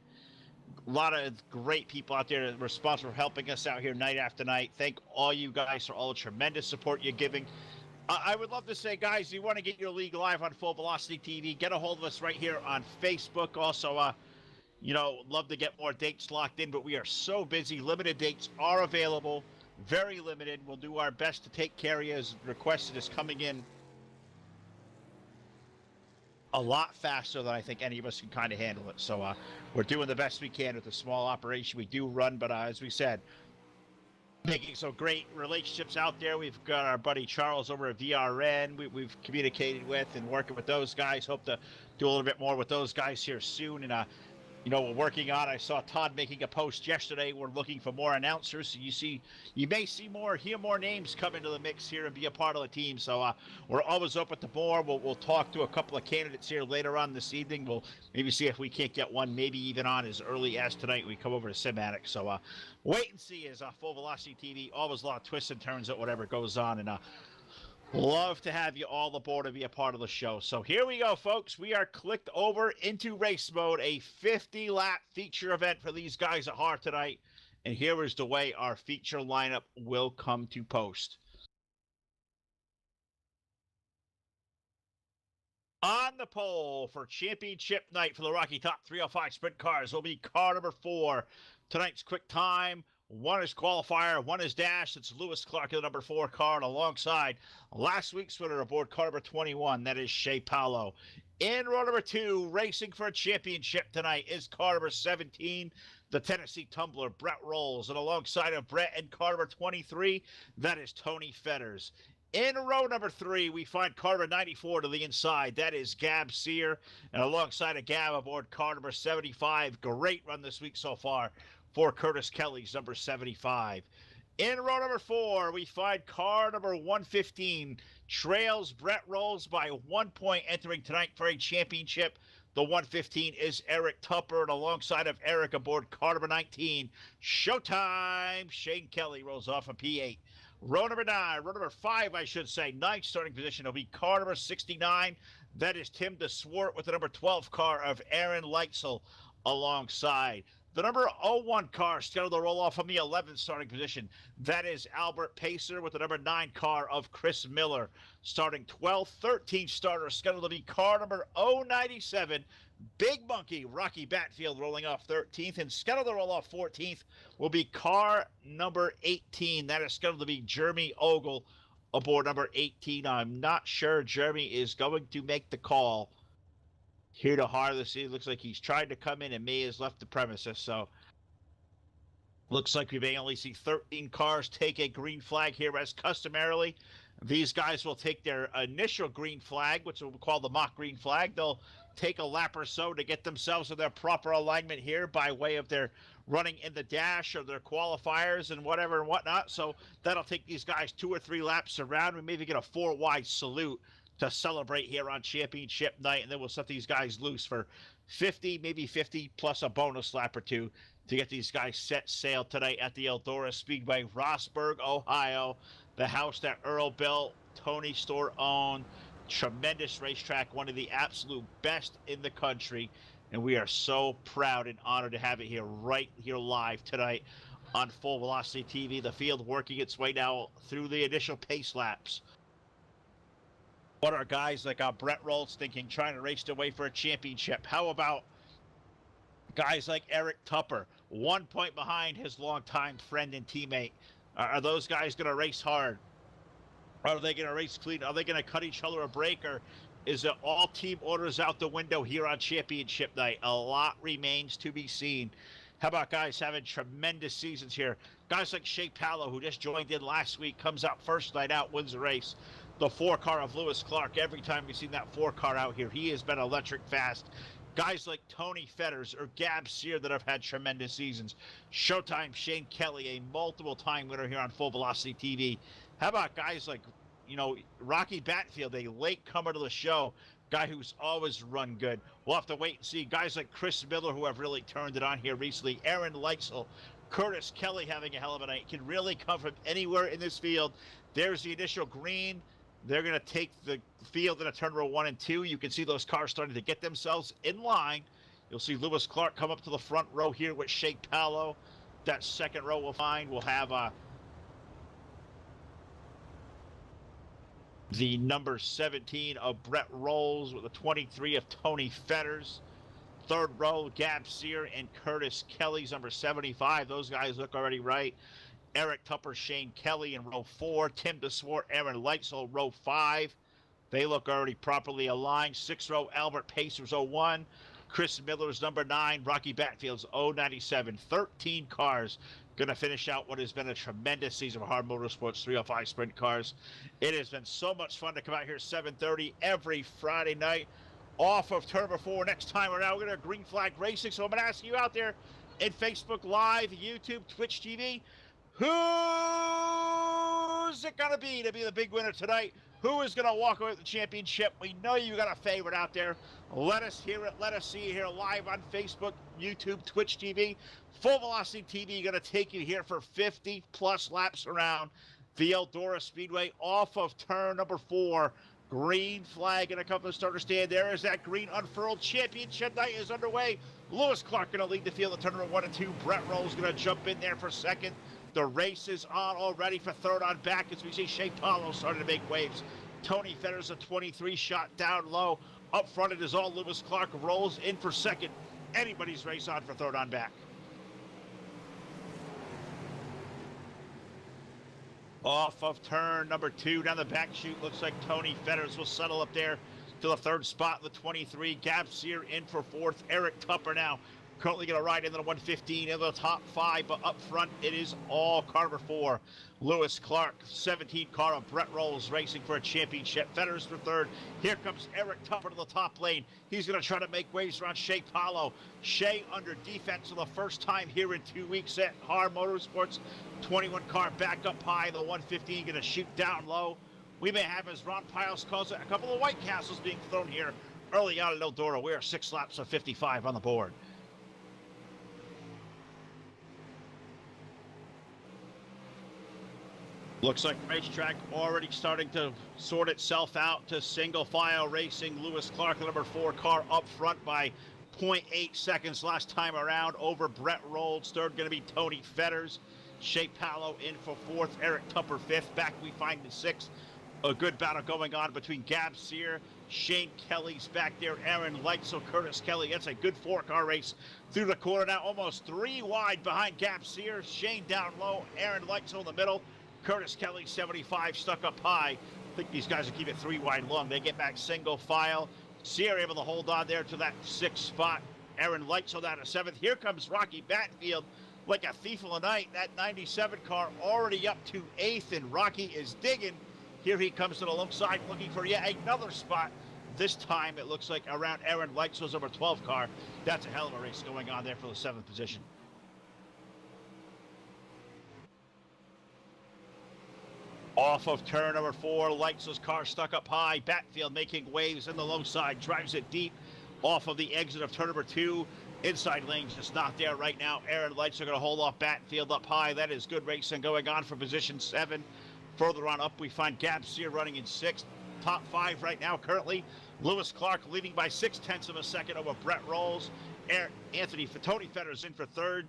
A lot of great people out there responsible for helping us out here night after night. Thank all you guys for all the tremendous support you're giving. I would love to say, guys, you want to get your league live on Full Velocity TV, get a hold of us right here on Facebook. Also, love to get more dates locked in, but we are so busy. Limited dates are available, very limited. We'll do our best to take care of you as requested is coming in a lot faster than I think any of us can kind of handle it. So we're doing the best we can with the small operation we do run, but as we said, making some great relationships out there. We've got our buddy Charles over at VRN we've communicated with and working with those guys. Hope to do a little bit more with those guys here soon. And we're working on, I saw Todd making a post yesterday. We're looking for more announcers. So you may see more, hear more names come into the mix here and be a part of the team. So we're always open to more. We'll talk to a couple of candidates here later on this evening. We'll maybe see if we can't get one, maybe even on as early as tonight. We come over to Simatic. So wait and see as Full Velocity TV. Always a lot of twists and turns at whatever goes on. And love to have you all aboard and be a part of the show. So here we go, folks. We are clicked over into race mode, a 50-lap feature event for these guys at HAR tonight. And here is the way our feature lineup will come to post. On the pole for championship night for the Rocky Top 305 Sprint Cars will be car number 4. Tonight's quick time. One is qualifier, one is dash. It's Lewis Clark in the number 4 car, and alongside last week's winner aboard car number 21, that is Shea Paulo. In row number 2, racing for a championship tonight is car number 17, the Tennessee Tumbler, Brett Rolls, and alongside of Brett and car number 23, that is Tony Fetters. In row number 3, we find car number 94 to the inside. That is Gab Sear, and alongside of Gab aboard car number 75. Great run this week so far for Curtis Kelly's number 75. In row number 4, we find car number 115. Trails Brett Rolls by 1 point, entering tonight for a championship. The 115 is Eric Tupper, and alongside of Eric aboard car number 19, Showtime. Shane Kelly rolls off a P8. Row number 5, I should say, 9th starting position will be car number 69. That is Tim DeSwart with the number 12 car of Aaron Leitzel alongside. The number 01 car scheduled to roll off from the 11th starting position. That is Albert Pacer with the number 9 car of Chris Miller. Starting 12th, 13th starter scheduled to be car number 097. Big Monkey, Rocky Batfield rolling off 13th. And scheduled to roll off 14th will be car number 18. That is scheduled to be Jeremy Ogle aboard number 18. I'm not sure Jeremy is going to make the call here to HAR this evening. Looks like he's tried to come in and may has left the premises. So looks like we may only see 13 cars take a green flag here as customarily. These guys will take their initial green flag, which we'll call the mock green flag. They'll take a lap or so to get themselves in their proper alignment here by way of their running in the dash or their qualifiers and whatever and whatnot. So that'll take these guys 2 or 3 laps around. We maybe get a 4-wide salute to celebrate here on championship night, and then we'll set these guys loose for 50, maybe 50 plus a bonus lap or 2 to get these guys set sail tonight at the Eldora Speedway, Rossburg, Ohio, the house that Earl built, Tony Store owned, Tremendous racetrack, one of the absolute best in the country. And we are so proud and honored to have it here, right here live tonight on Full Velocity TV. The field working its way now through the initial pace laps. What are guys like Brett Rolls thinking, trying to race their way for a championship? How about guys like Eric Tupper, 1 point behind his longtime friend and teammate? Are those guys going to race hard? Are they going to race clean? Are they going to cut each other a break? Or is it all team orders out the window here on championship night? A lot remains to be seen. How about guys having tremendous seasons here? Guys like Shea Pallow, who just joined in last week, comes out first night out, wins the race. The 4-car of Lewis Clark, every time we've seen that 4-car out here, he has been electric fast. Guys like Tony Fetters or Gab Sear that have had tremendous seasons. Showtime Shane Kelly, a multiple-time winner here on Full Velocity TV. How about guys like, Rocky Batfield, a latecomer to the show, guy who's always run good. We'll have to wait and see. Guys like Chris Miller, who have really turned it on here recently. Aaron Leitzel, Curtis Kelly having a hell of a night. Can really come from anywhere in this field. There's the initial green. They're going to take the field in a turn row 1 and 2. You can see those cars starting to get themselves in line. You'll see Lewis Clark come up to the front row here with Shea Pallow. That second row we'll find. We'll have the number 17 of Brett Rolls with the 23 of Tony Fetters. Third row, Gab Sear and Curtis Kelly's number 75. Those guys look already right. Eric Tupper, Shane Kelly in row 4. Tim DeSwart, Aaron Leitzel, row 5. They look already properly aligned. 6th row, Albert Pacers, 01. Chris Miller's number 9. Rocky Batfield's 097. 13 cars going to finish out what has been a tremendous season of HAR Motorsports 305 Sprint Cars. It has been so much fun to come out here 7:30 every Friday night off of turn number 4. Next time around, we're going to green flag racing. So I'm going to ask you out there in Facebook Live, YouTube, Twitch TV, who's it going to be the big winner tonight? Who is going to walk away with the championship? We know you got a favorite out there. Let us hear it. Let us see you here live on Facebook, YouTube, Twitch TV. Full Velocity TV going to take you here for 50-plus laps around the Eldora Speedway off of turn number 4. Green flag going to come from the starter stand. There is that green unfurled. Championship night is underway. Lewis Clark going to lead the field at turn number 1 and 2. Brett Rolls going to jump in there for second. The race is on already for third on back as we see Shea Pallow starting to make waves. Tony Fetters, a 23 shot down low. Up front, it is all Lewis Clark. Rolls in for second. Anybody's race on for third on back. Off of turn number 2 down the back chute. Looks like Tony Fetters will settle up there to the third spot. The 23. Gab Sear in for fourth. Eric Tupper now currently going to ride into the 115 in the top 5, but up front it is all car number 4. Lewis Clark, 17 car of Brett Rolls racing for a championship. Fetters for third. Here comes Eric Tupper to the top lane. He's going to try to make waves around Shea Pallow. Shea under defense for the first time here in 2 weeks at HAR Motorsports. 21 car back up high. The 115 going to shoot down low. We may have, as Ron Piles calls it, a couple of White Castles being thrown here early on at Eldora. We are 6 laps of 55 on the board. Looks like racetrack already starting to sort itself out to single file racing. Lewis Clark, the number 4 car, up front by 0.8 seconds last time around over Brett Rolls. Third going to be Tony Fetters. Shea Pallow in for fourth. Eric Tupper fifth. Back we find the 6th. A good battle going on between Gab Sear. Shane Kelly's back there. Aaron Leitzel, Curtis Kelly. That's a good 4-car race through the corner now. Almost 3 wide behind Gab Sear. Shane down low. Aaron Leitzel in the middle. Curtis Kelly, 75, stuck up high. I think these guys will keep it 3 wide long. They get back single file. Sear able to hold on there to that 6th spot. Aaron Leitzel down to 7th. Here comes Rocky Batfield like a thief in the night. That 97 car already up to 8th, and Rocky is digging. Here he comes to the low side looking for yet another spot. This time it looks like around Aaron Leitzel's number 12 car. That's a hell of a race going on there for the 7th position. Off of turn number 4, Leitzel's car stuck up high. Batfield making waves in the low side, drives it deep off of the exit of turn number 2. Inside lane's just not there right now. Aaron Leitzel going to hold off Batfield up high. That is good racing going on for position 7. Further on up, we find Gab Sear running in 6th. top 5 right now currently. Lewis Clark leading by 0.6 of a second over Brett Rolls. Tony Fetter's in for 3rd.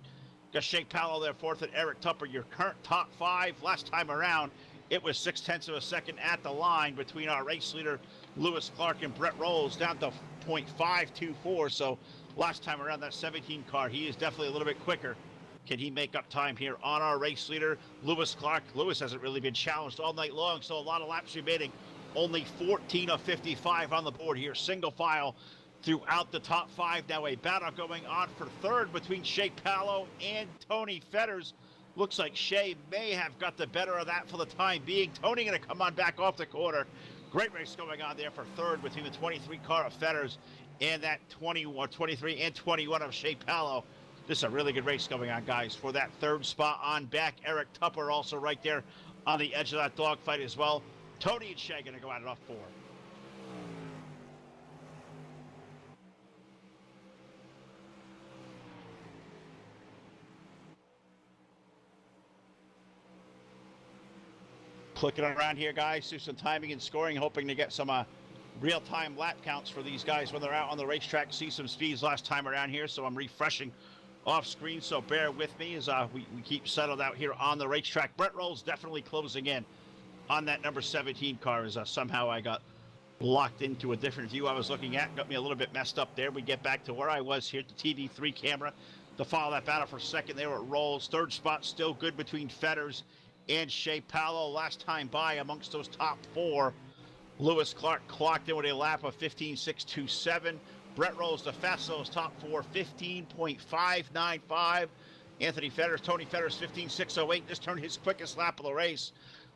Got Shea Powell there 4th, and Eric Tupper, your current top 5. Last time around, it was 0.6 of a second at the line between our race leader, Lewis Clark, and Brett Rolls, down to 0.524. So last time around, that 17 car, he is definitely a little bit quicker. Can he make up time here on our race leader, Lewis Clark? Lewis hasn't really been challenged all night long, so a lot of laps remaining. Only 14 of 55 on the board here, single file throughout the top 5. Now a battle going on for 3rd between Shea Powell and Tony Fetters. Looks like Shea may have got the better of that for the time being. Tony going to come on back off the corner. Great race going on there for 3rd between the 23 car of Fetters and that 23 and 21 of Shea Powell. This is a really good race going on, guys, for that 3rd spot on back. Eric Tupper also right there on the edge of that dogfight as well. Tony and Shea going to go at it off 4. Clicking around here, guys, do some timing and scoring, hoping to get some real-time lap counts for these guys when they're out on the racetrack. See some speeds last time around here, so I'm refreshing off screen, so bear with me as we keep settled out here on the racetrack. Brett Rolls definitely closing in on that number 17 car as somehow I got locked into a different view I was looking at. Got me a little bit messed up there. We get back to where I was here at the TV3 camera to follow that battle for 2nd there at Rolls. 3rd spot still good between Fetters and Shea Powell. Last time by amongst those top 4, Lewis Clark clocked in with a lap of 15.627. Brett Rolls, the fastest top 4, 15.595. Tony Fetters, 15.608. This turned his quickest lap of the race.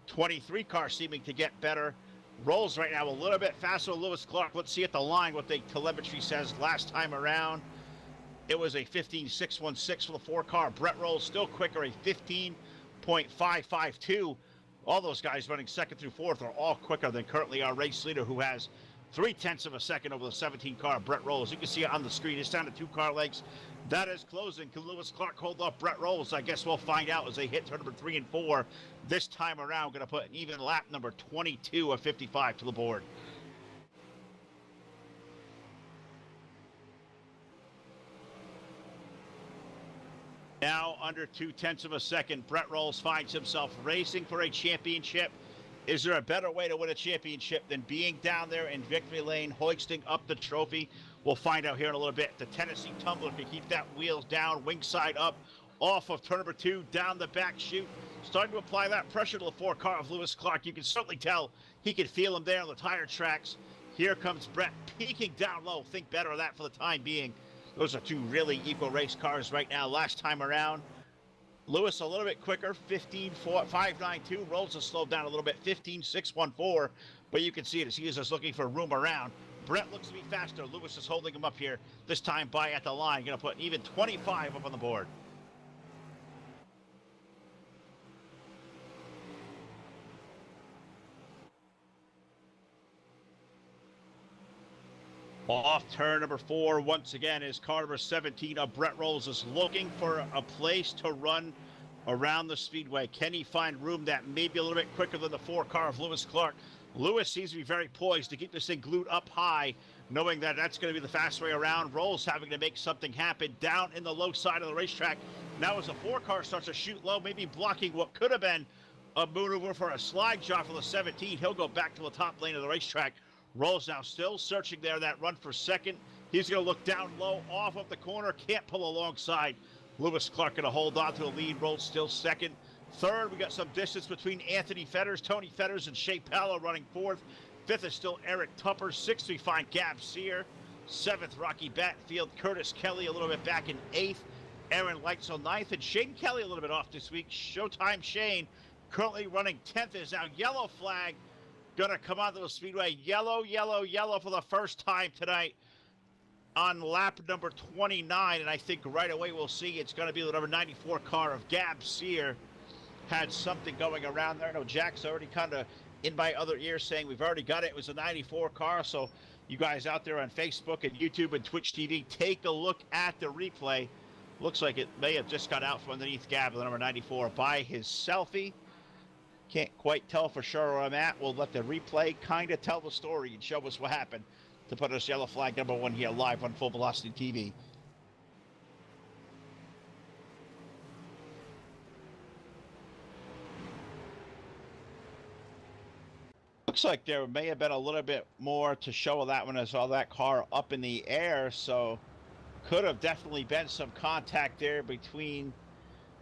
23 car seeming to get better. Rolls right now a little bit faster. Lewis Clark, let's see at the line what the telemetry says last time around. It was a 15.616 for the 4 car. Brett Rolls still quicker, a 15.552. All those guys running 2nd through 4th are all quicker than currently our race leader, who has 0.3 of a second over the 17 car, Brett Rolls. You can see it on the screen. It's down to 2 car lengths. That is closing. Can Lewis Clark hold off Brett Rolls? I guess we'll find out as they hit turn number 3 and 4. This time around, going to put an even lap number 22 of 55 to the board. Now under 0.2 of a second, Brett Rolls finds himself racing for a championship. Is there a better way to win a championship than being down there in victory lane, hoisting up the trophy? We'll find out here in a little bit. The Tennessee Tumbler can keep that wheels down, wing side up, off of turn number 2, down the back chute. Starting to apply that pressure to the 4 car of Lewis Clark. You can certainly tell he can feel him there on the tire tracks. Here comes Brett peaking down low. Think better of that for the time being. Those are 2 really equal race cars right now. Last time around, Lewis a little bit quicker, 15.592. Rolls has slowed down a little bit, 15.614. But you can see it as he is just looking for room around. Brett looks to be faster. Lewis is holding him up here, this time by at the line. Going to put even 25 up on the board. Off turn number 4, once again, is car number 17 of Brett Rolls is looking for a place to run around the speedway. Can he find room that may be a little bit quicker than the 4 car of Lewis Clark? Lewis seems to be very poised to keep this thing glued up high, knowing that that's going to be the fast way around. Rolls having to make something happen down in the low side of the racetrack. Now as the 4 car starts to shoot low, maybe blocking what could have been a maneuver for a slide job for the 17. He'll go back to the top lane of the racetrack. Rolls now still searching there, that run for 2nd. He's going to look down low, off of the corner, can't pull alongside. Lewis Clark going to hold on to the lead. Rolls still 2nd. 3rd, we got some distance between Tony Fetters, and Shea Powell running 4th. 5th is still Eric Tupper. 6th, we find Gab Sear. 7th, Rocky Batfield. Curtis Kelly a little bit back in 8th. Aaron Leitzel 9th, and Shane Kelly a little bit off this week. Showtime Shane currently running 10th. Is now yellow flag. Going to come onto the speedway. Yellow, yellow, yellow for the first time tonight on lap number 29. And I think right away we'll see it's going to be the number 94 car of Gab Sear. Had something going around there. I know Jack's already kind of in my other ear saying we've already got it. It was a 94 car. So you guys out there on Facebook and YouTube and Twitch TV, take a look at the replay. Looks like it may have just got out from underneath Gab, the number 94, by his selfie. Can't quite tell for sure where I'm at. We'll let the replay kind of tell the story and show us what happened to put us yellow flag #1 here live on Full Velocity TV. Looks like there may have been a little bit more to show of that when I saw that car up in the air, so could have definitely been some contact there between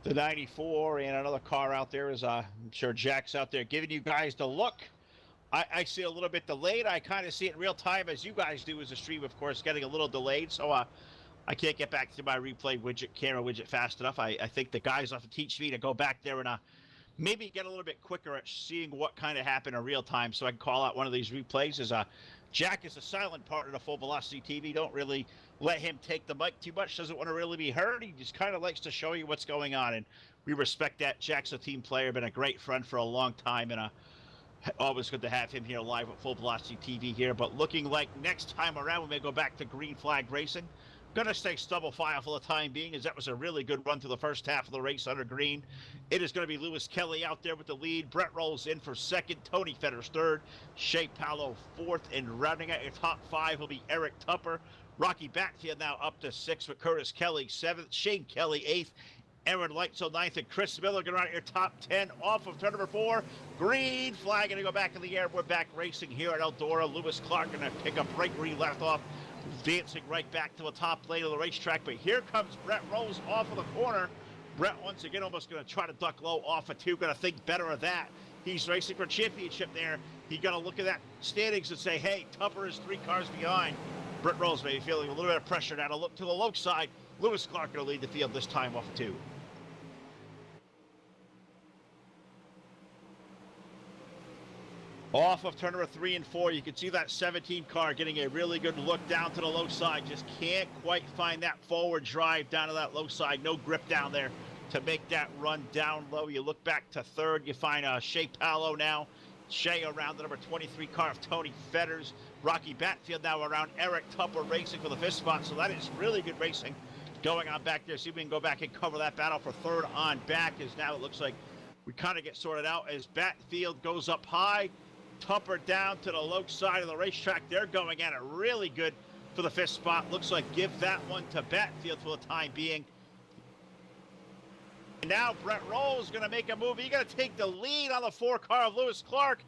the 94 and another car out there. Is I'm sure Jack's out there giving you guys the look. I see a little bit delayed. I kind of see it in real time as you guys do as a stream, of course, getting a little delayed. So I can't get back to my replay widget, camera widget fast enough. I think the guys have to teach me to go back there and maybe get a little bit quicker at seeing what kind of happened in real time so I can call out one of these replays. As Jack is a silent partner of Full Velocity TV. Don't really let him take the mic too much. Doesn't want to really be heard. He just kind of likes to show you what's going on, and we respect that. Jack's a team player, been a great friend for a long time, and always good to have him here live at Full Velocity TV here. But looking like next time around we may go back to green flag racing. Gonna stay stubble file for the time being, as that was a really good run through the first half of the race under green. It is going to be Lewis Kelly out there with the lead. Brett Rolls in for second. Tony Fetters third. Shea Paulo fourth. And rounding out your top five will be Eric Tupper. Rocky Batfield now up to sixth with Curtis Kelly seventh. Shane Kelly eighth. Aaron Leitzel ninth. And Chris Miller going to run out your top 10 off of turn number 4. Green flag going to go back in the air. We're back racing here at Eldora. Lewis Clark going to pick up right where he left off, dancing right back to the top lane of the racetrack. But here comes Brett Rolls off of the corner. Brett once again almost going to try to duck low off of 2. Going to think better of that. He's racing for championship there. He's got to look at that standings and say, hey, Tupper is 3 cars behind. Brett Rolls may be feeling a little bit of pressure now to look to the low side. Lewis Clark going to lead the field this time off of 2. Off of turn number 3 and 4, you can see that 17 car getting a really good look down to the low side. Just can't quite find that forward drive down to that low side. No grip down there to make that run down low. You look back to third, you find Shea Paulo now. Shea around the number 23 car of Tony Fetters. Rocky Batfield now around Eric Tupper racing for the 5th spot. So that is really good racing going on back there. See if we can go back and cover that battle for third on back, as now it looks like we kind of get sorted out as Batfield goes up high. Tupper down to the low side of the racetrack. They're going at it really good for the 5th spot. Looks like give that one to Batfield for the time being. And now Brett Rolls going to make a move. He's going to take the lead on the 4 car of Lewis Clark.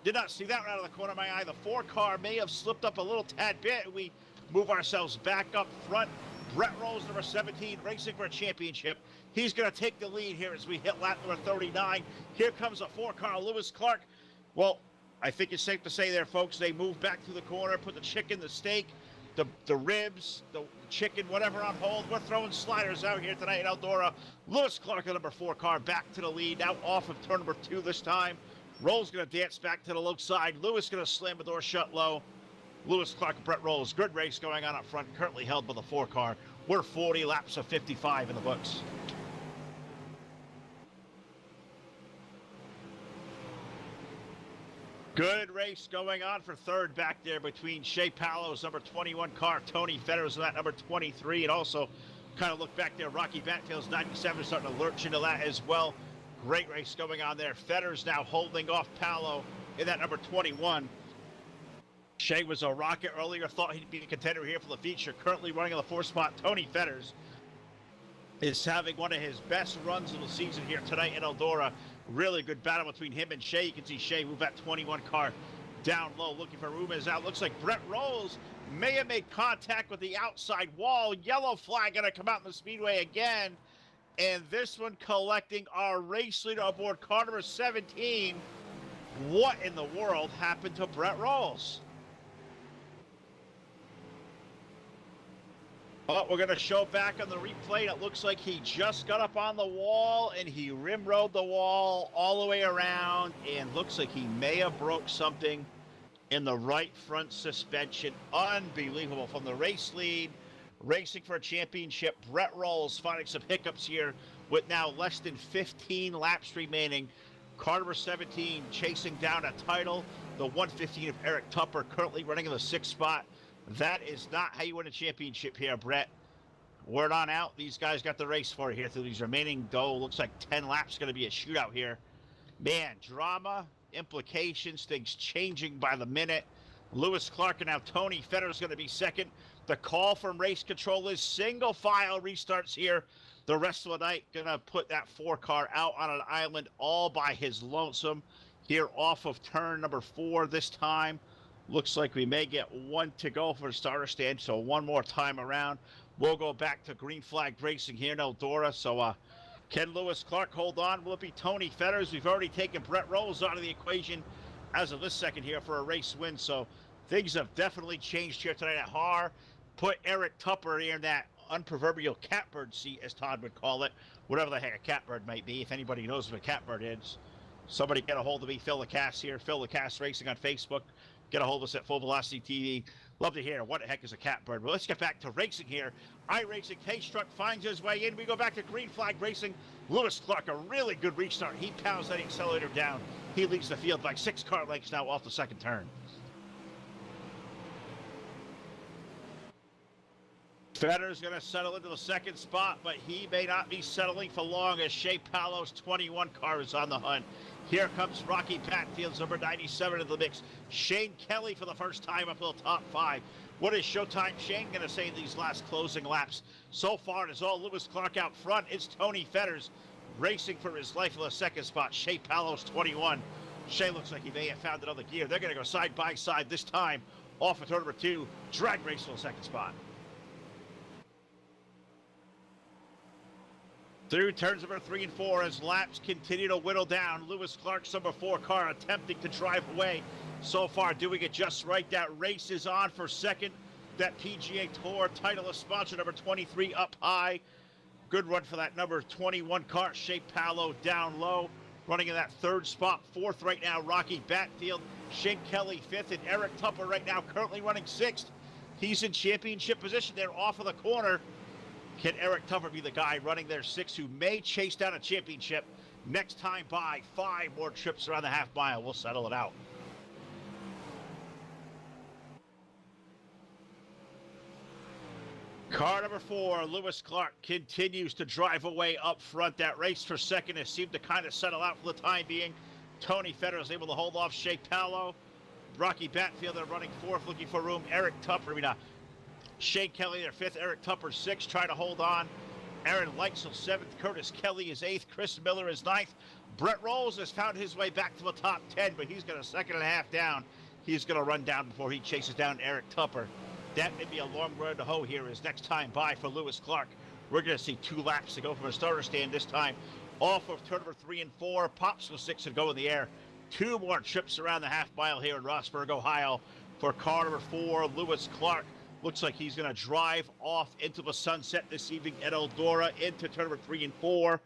Did not see that one out of the corner of my eye. The 4 car may have slipped up a little tad bit. We move ourselves back up front. Brett Rolls, number 17, racing for a championship. He's going to take the lead here as we hit lap number 39. Here comes a 4 car, Lewis Clark. Well, I think it's safe to say there, folks, they move back to the corner, put the chicken, the steak, the ribs, the chicken, whatever on hold. We're throwing sliders out here tonight at Eldora. Lewis Clark, the number 4 car, back to the lead, now off of turn number 2 this time. Rolls going to dance back to the low side. Lewis going to slam the door shut low. Lewis Clark and Brett Rolls. Good race going on up front, currently held by the 4 car. We're 40 laps of 55 in the books. Good race going on for third back there between Shea Paulo's number 21 car, Tony Fetters, and that number 23. And also kind of look back there, Rocky Batfield's 97 starting to lurch into that as well. Great race going on there. Fetters now holding off Paulo in that number 21. Shea was a rocket earlier, thought he'd be a contender here for the feature. Currently running on the 4th spot, Tony Fetters is having one of his best runs of the season here tonight in Eldora. Really good battle between him and Shea. You can see Shea move that 21 car down low, looking for room. As out looks like Brett Rolls may have made contact with the outside wall. Yellow flag going to come out in the speedway again. And this one collecting our race leader aboard car number 17. What in the world happened to Brett Rolls? Well, we're going to show back on the replay. It looks like he just got up on the wall and he rim rode the wall all the way around, and looks like he may have broke something in the right front suspension. Unbelievable from the race lead, racing for a championship. Brett Rolls finding some hiccups here with now less than 15 laps remaining. Car number 17 chasing down a title. The 115 of Eric Tupper currently running in the 6th spot. That is not how you win a championship here, Brett. Word on out. These guys got the race for you here through these remaining, though, looks like 10 laps going to be a shootout here Man, drama, implications, things changing by the minute. Lewis Clark and now Tony Fetter's going to be second. The call from race control is single file restarts here. The rest of the night going to put that 4-car out on an island all by his lonesome here off of turn number 4 this time. Looks like we may get one to go for the starter stand, so one more time around. We'll go back to green flag racing here in Eldora. So can Lewis Clark hold on? Will it be Tony Fetters? We've already taken Brett Rolls out of the equation as of this second here for a race win. So things have definitely changed here tonight at HAR. Put Eric Tupper in that unproverbial catbird seat, as Todd would call it. Whatever the heck a catbird might be. If anybody knows what a catbird is, somebody get a hold of me, Phil Lacasse here. Phil Lacasse Racing on Facebook. Get a hold of us at Full Velocity TV. Love to hear what the heck is a catbird. But let's get back to racing here. iRacing K-Struck finds his way in. We go back to green flag racing. Lewis Clark, a really good restart. He pounds that accelerator down. He leads the field by 6 car lengths now off the second turn. Fetter's going to settle into the second spot, but he may not be settling for long as Shea Palo's 21 car is on the hunt. Here comes Rocky Batfield's number 97 in the mix. Shane Kelly for the first time up to the top 5. What is Showtime Shane going to say in these last closing laps? So far, it is all Lewis Clark out front. It's Tony Fetters racing for his life in the second spot. Shea Palo's 21. Shea looks like he may have found another gear. They're going to go side by side this time off of turn number 2. Drag race for the second spot. Through turns number 3 and 4 as laps continue to whittle down. Lewis Clark's number 4 car attempting to drive away. So far doing it just right. That race is on for second. That PGA Tour title is sponsor number 23 up high. Good run for that number 21 car. Shea Palo down low. Running in that 3rd spot. 4th right now, Rocky Batfield. Shane Kelly 5th. And Eric Tupper right now currently running 6th. He's in championship position there off of the corner. Can Eric Tupper be the guy running there 6 who may chase down a championship next time by? 5 more trips around the half mile. We'll settle it out. Car number 4, Lewis Clark, continues to drive away up front. That race for second has seemed to kind of settle out for the time being. Tony Fetter is able to hold off Shea Palo. Rocky Batfield, they're running 4th, looking for room. Eric Tupper, Shane Kelly, their 5th. Eric Tupper, 6th, trying to hold on. Aaron Leitzel, 7th. Curtis Kelly is 8th. Chris Miller is 9th. Brett Rolls has found his way back to the top 10, but he's got a second and a half down. He's going to run down before he chases down Eric Tupper. That may be a long road to hoe here as next time by for Lewis Clark. We're going to see 2 laps to go from a starter stand this time. Off of turn number 3 and 4. Pops with 6 and go in the air. 2 more trips around the half mile here in Rossburg, Ohio for car number 4, Lewis Clark. Looks like he's going to drive off into the sunset this evening at Eldora into turn number 3 and 4.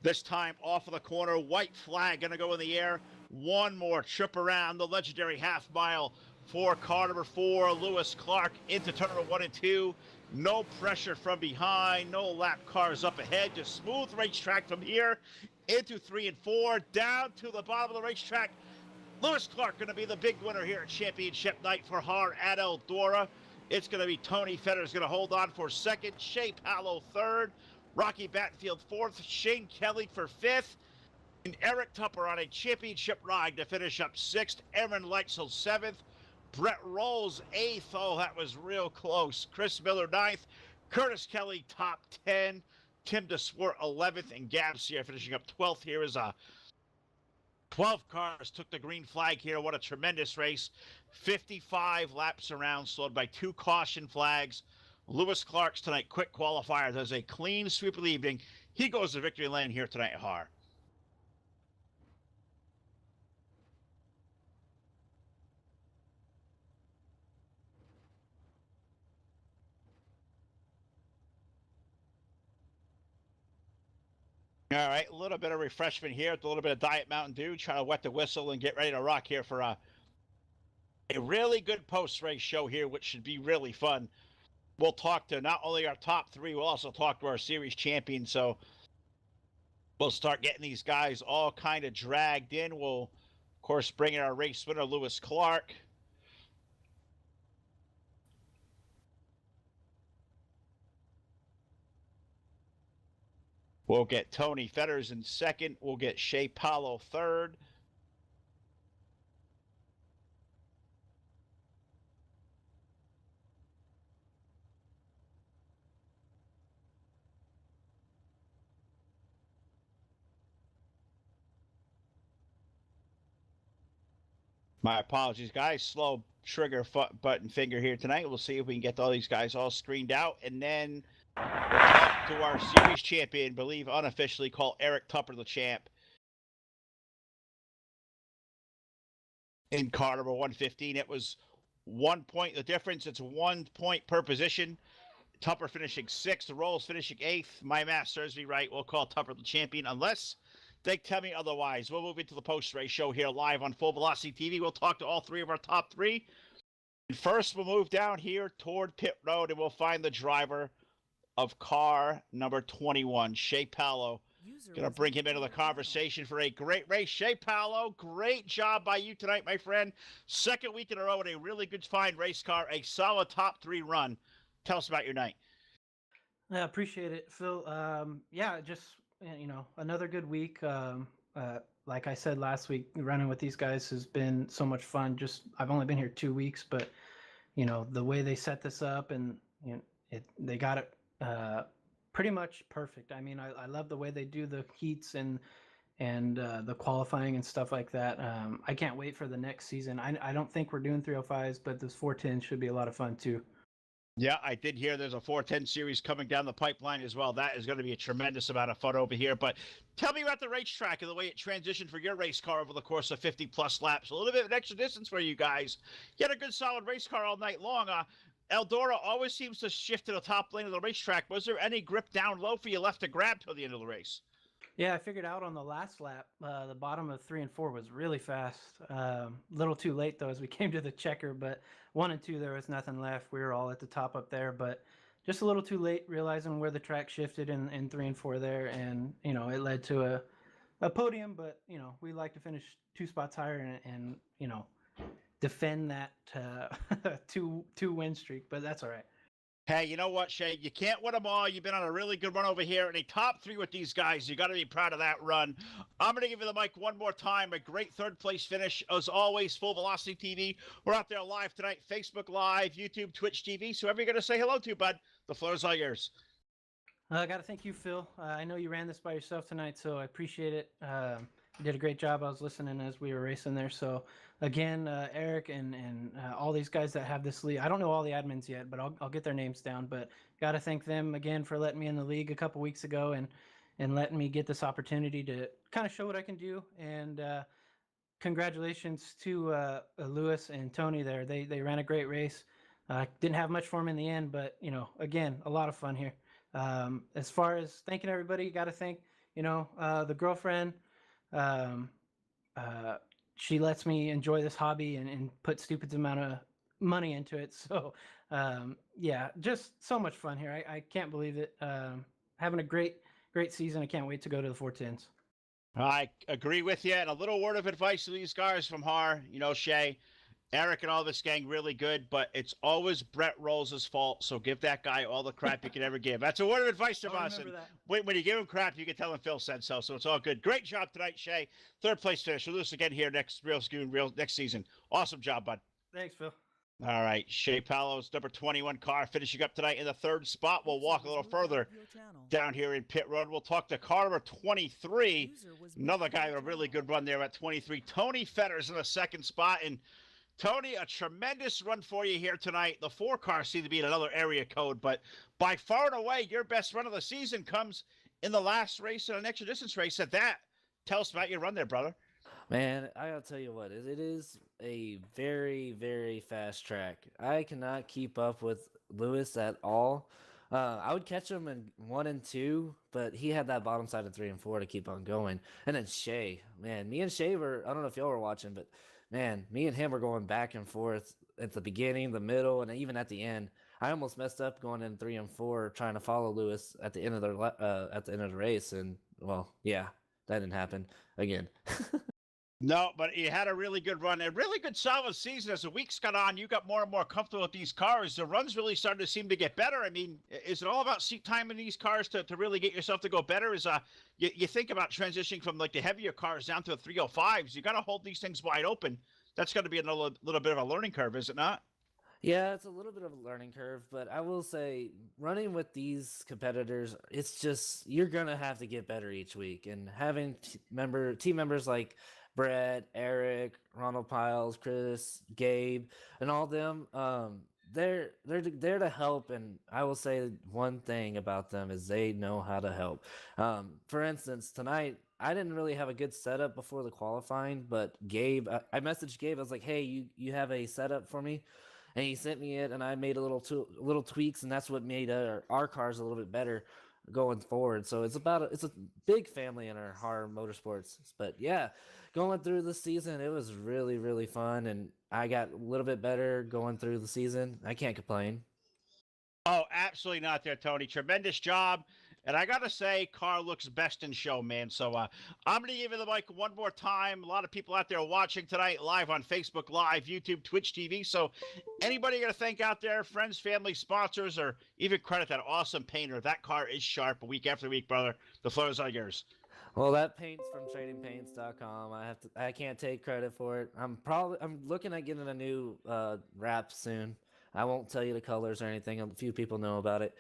This time off of the corner, white flag going to go in the air. 1 more trip around the legendary half mile for car number 4, Lewis Clark into turn number 1 and 2. No pressure from behind, no lap cars up ahead. Just smooth racetrack from here into 3 and 4, down to the bottom of the racetrack. Lewis Clark going to be the big winner here at championship night for HAR at Eldora. It's going to be Tony Fetters going to hold on for 2nd, Shea Palo 3rd, Rocky Batfield 4th, Shane Kelly for 5th, and Eric Tupper on a championship ride to finish up 6th, Aaron Leitzel 7th, Brett Rolls 8th, oh that was real close, Chris Miller 9th, Curtis Kelly top 10, Tim DeSwart 11th, and Gab Sierra finishing up 12th here as 12 cars took the green flag here. What a tremendous race. 55 laps around, slowed by 2 caution flags. Lewis Clark's tonight quick qualifier does a clean sweep of the evening. He goes to victory lane here tonight at HAR. All right, a little bit of refreshment here with a little bit of Diet Mountain Dew. Trying to wet the whistle and get ready to rock here for a really good post-race show here, which should be really fun. We'll talk to not only our top 3, we'll also talk to our series champions. So we'll start getting these guys all kind of dragged in. We'll, of course, bring in our race winner, Lewis Clark. We'll get Tony Fetters in second. We'll get Shea Paulo third. My apologies, guys. Slow trigger button finger here tonight. We'll see if we can get all these guys all screened out. And then we'll talk to our series champion, believe unofficially, called Eric Tupper, the champ. In car number 115, it was 1 point. The difference, it's 1 point per position. Tupper finishing sixth, the Rolls finishing eighth. My math serves me right. We'll call Tupper the champion unless they tell me otherwise. We'll move into the post-race show here live on Full Velocity TV. We'll talk to all three of our top three. And first, we'll move down here toward pit road, and we'll find the driver of car number 21, Shea Paulo. Going to bring him into the conversation for a great race. Shea Paulo, great job by you tonight, my friend. Second week in a row with a really good, fine race car, a solid top three run. Tell us about your night. I appreciate it, Phil. Yeah, just, another good week. Like I said last week, running with these guys has been so much fun. I've only been here 2 weeks, but the way they set this up and they got it pretty much perfect. I mean, I love the way they do the heats and the qualifying and stuff like that. I can't wait for the next season. I don't think we're doing 305s, but this 410 should be a lot of fun too. Yeah, I did hear there's a 410 series coming down the pipeline as well. That is going to be a tremendous amount of fun over here. But tell me about the racetrack and the way it transitioned for your race car over the course of 50-plus laps. A little bit of an extra distance for you guys. You had a good, solid race car all night long. Eldora always seems to shift to the top lane of the racetrack. Was there any grip down low for you left to grab till the end of the race? Yeah, I figured out on the last lap, the bottom of 3 and 4 was really fast. Little too late, though, as we came to the checker, but 1 and 2, there was nothing left. We were all at the top up there, but just a little too late realizing where the track shifted in 3 and 4 there. And, it led to a podium, but, we like to finish 2 spots higher and defend that two win streak, but that's all right. Hey, you know what, Shea? You can't win them all. You've been on a really good run over here, and a top 3 with these guys. You got to be proud of that run. I'm going to give you the mic one more time. A great third-place finish. As always, Full Velocity TV. We're out there live tonight, Facebook Live, YouTube, Twitch TV. So whoever you're going to say hello to, bud, the floor is all yours. I got to thank you, Phil. I know you ran this by yourself tonight, so I appreciate it. You did a great job. I was listening as we were racing there. So again, Eric and all these guys that have this league. I don't know all the admins yet, but I'll get their names down. But got to thank them again for letting me in the league a couple weeks ago and letting me get this opportunity to kind of show what I can do. And congratulations to Lewis and Tony there. They ran a great race. Didn't have much for them in the end, but again, a lot of fun here. As far as thanking everybody, got to thank the girlfriend. She lets me enjoy this hobby and put stupid amount of money into it. So, yeah, just so much fun here. I can't believe it. Having a great season. I can't wait to go to the 410s. I agree with you. And a little word of advice to these guys from HAR, Shea, Eric and all this gang, really good, but it's always Brett Rolls' fault. So give that guy all the crap you can ever give. That's a word of advice from us. And when you give him crap, you can tell him Phil said so. So it's all good. Great job tonight, Shea. Third place finish. We'll do this again here next season. Awesome job, bud. Thanks, Phil. All right, Shea Paulo's number 21 car finishing up tonight in the third spot. We'll walk a little further down here in pit road. We'll talk to car number 23. Another guy with a really good run there at 23. Tony Fetters in the second spot. And Tony, a tremendous run for you here tonight. The 4 cars seem to be in another area code, but by far and away, your best run of the season comes in the last race and an extra distance race at that. Tell us about your run there, brother. Man, I gotta tell you what, it is a very, very fast track. I cannot keep up with Lewis at all. I would catch him in 1 and 2, but he had that bottom side of 3 and 4 to keep on going. And then Shea, man, me and Shea were, I don't know if y'all were watching, but man, me and him were going back and forth at the beginning, the middle, and even at the end. I almost messed up going in 3 and 4, trying to follow Lewis at the end of the race, and well, yeah, that didn't happen again. No, but you had a really good run, a really good solid season. As the weeks got on, you got more and more comfortable with these cars. The runs really started to seem to get better. I mean, is it all about seat time in these cars to really get yourself to go better? You think about transitioning from like the heavier cars down to the 305s, you got to hold these things wide open. That's got to be another little bit of a learning curve, is it not? Yeah, it's a little bit of a learning curve, but I will say running with these competitors, it's just you're gonna have to get better each week. And having team members like Brett, Eric, Ronald Piles, Chris, Gabe, and all them, they're there to help. And I will say one thing about them is they know how to help. For instance, tonight I didn't really have a good setup before the qualifying, but Gabe, I messaged Gabe. I was like, "Hey, you have a setup for me?" And he sent me it, and I made a little tweaks, and that's what made our cars a little bit better going forward. So it's a big family in our HAR Motorsports. But yeah, going through the season, it was really fun, and I got a little bit better going through the season. I can't complain. Oh, absolutely not there, Tony. Tremendous job. And I got to say, car looks best in show, man. So I'm going to give you the mic one more time. A lot of people out there watching tonight live on Facebook Live, YouTube, Twitch TV. So anybody you got to thank out there, friends, family, sponsors, or even credit that awesome painter. That car is sharp week after week, brother. The floor is all yours. Well, that paint's from tradingpaints.com. I can't take credit for it. I'm looking at getting a new wrap soon. I won't tell you the colors or anything. A few people know about it.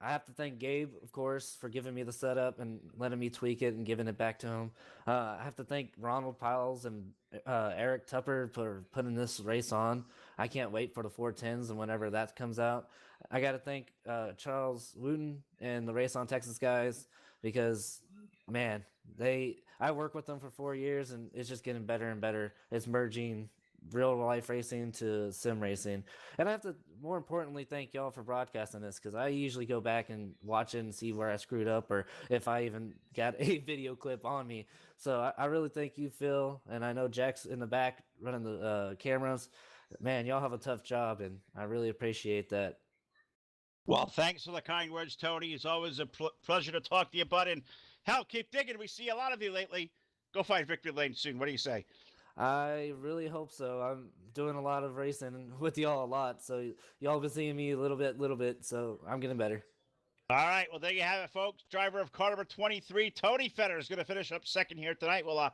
I have to thank Gabe, of course, for giving me the setup and letting me tweak it and giving it back to him. I have to thank Ronald Piles and Eric Tupper for putting this race on. I can't wait for the 410s and whenever that comes out. I got to thank Charles Wooten and the Race on Texas guys because, man, I worked with them for 4 years and it's just getting better and better. It's merging real life racing to sim racing. And I have to more importantly thank y'all for broadcasting this because I usually go back and watch it and see where I screwed up or if I even got a video clip on me. So I really thank you, Phil, and I know Jack's in the back running the cameras. Man, y'all have a tough job and I really appreciate that. Well, thanks for the kind words, Tony. It's always a pleasure to talk to you, bud. And hell, keep digging. We see a lot of you lately. Go find victory lane soon. What do you say? I really hope so. I'm doing a lot of racing with y'all a lot, so y'all been seeing me a little bit, so I'm getting better. All right, well, there you have it, folks. Driver of car number 23, Tony Fetter, is going to finish up second here tonight. We'll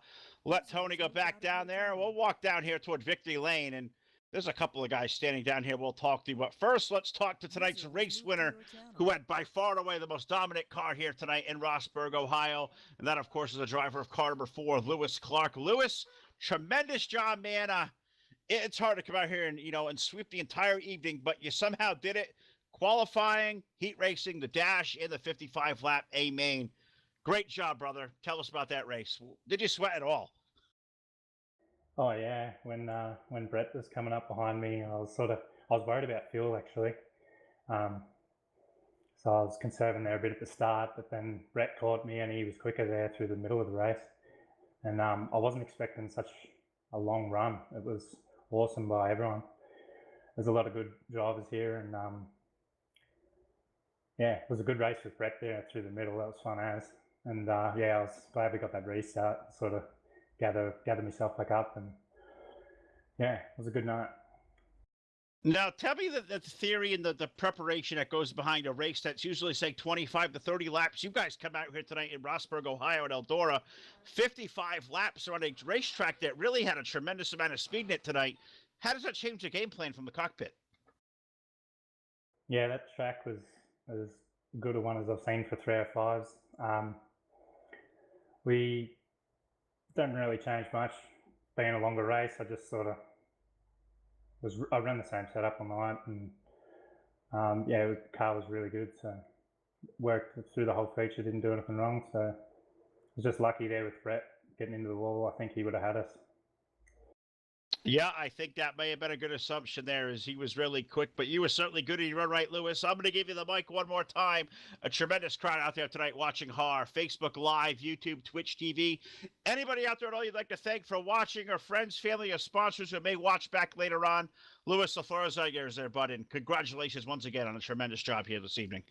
let Tony go back down there. We'll walk down here toward victory lane, and there's a couple of guys standing down here we'll talk to. But first, let's talk to tonight's race winner, who had by far and away the most dominant car here tonight in Rossburg, Ohio. And that, of course, is the driver of car number 4, Lewis Clark. Lewis, tremendous job, man. It's hard to come out here and sweep the entire evening, but you somehow did it. Qualifying, heat racing, the dash, and the 55 lap A main. Great job, brother. Tell us about that race. Did you sweat at all? Oh yeah, when Brett was coming up behind me, I was worried about fuel actually. So I was conserving there a bit at the start, but then Brett caught me and he was quicker there through the middle of the race. And I wasn't expecting such a long run. It was awesome by everyone. There's a lot of good drivers here, and yeah, it was a good race with Brett there through the middle. That was fun as. And yeah, I was glad we got that restart, sort of gather myself back up, and yeah, it was a good night. Now, tell me the theory and the preparation that goes behind a race that's usually, say, 25 to 30 laps. You guys come out here tonight in Rossburg, Ohio at Eldora, 55 laps on a racetrack that really had a tremendous amount of speed in it tonight. How does that change the game plan from the cockpit? Yeah, that track was as good a one as I've seen for 305s. We don't really change much. Being a longer race, I just sort of I ran the same setup all night, and yeah, the car was really good. So worked through the whole feature, didn't do anything wrong. So I was just lucky there with Brett getting into the wall. I think he would have had us. Yeah, I think that may have been a good assumption there, as he was really quick, but you were certainly good in your run right, Lewis. I'm going to give you the mic one more time. A tremendous crowd out there tonight watching HAR, Facebook Live, YouTube, Twitch TV. Anybody out there at all you'd like to thank for watching, or friends, family, or sponsors who may watch back later on? Lewis, the floor is yours there, bud, and congratulations once again on a tremendous job here this evening.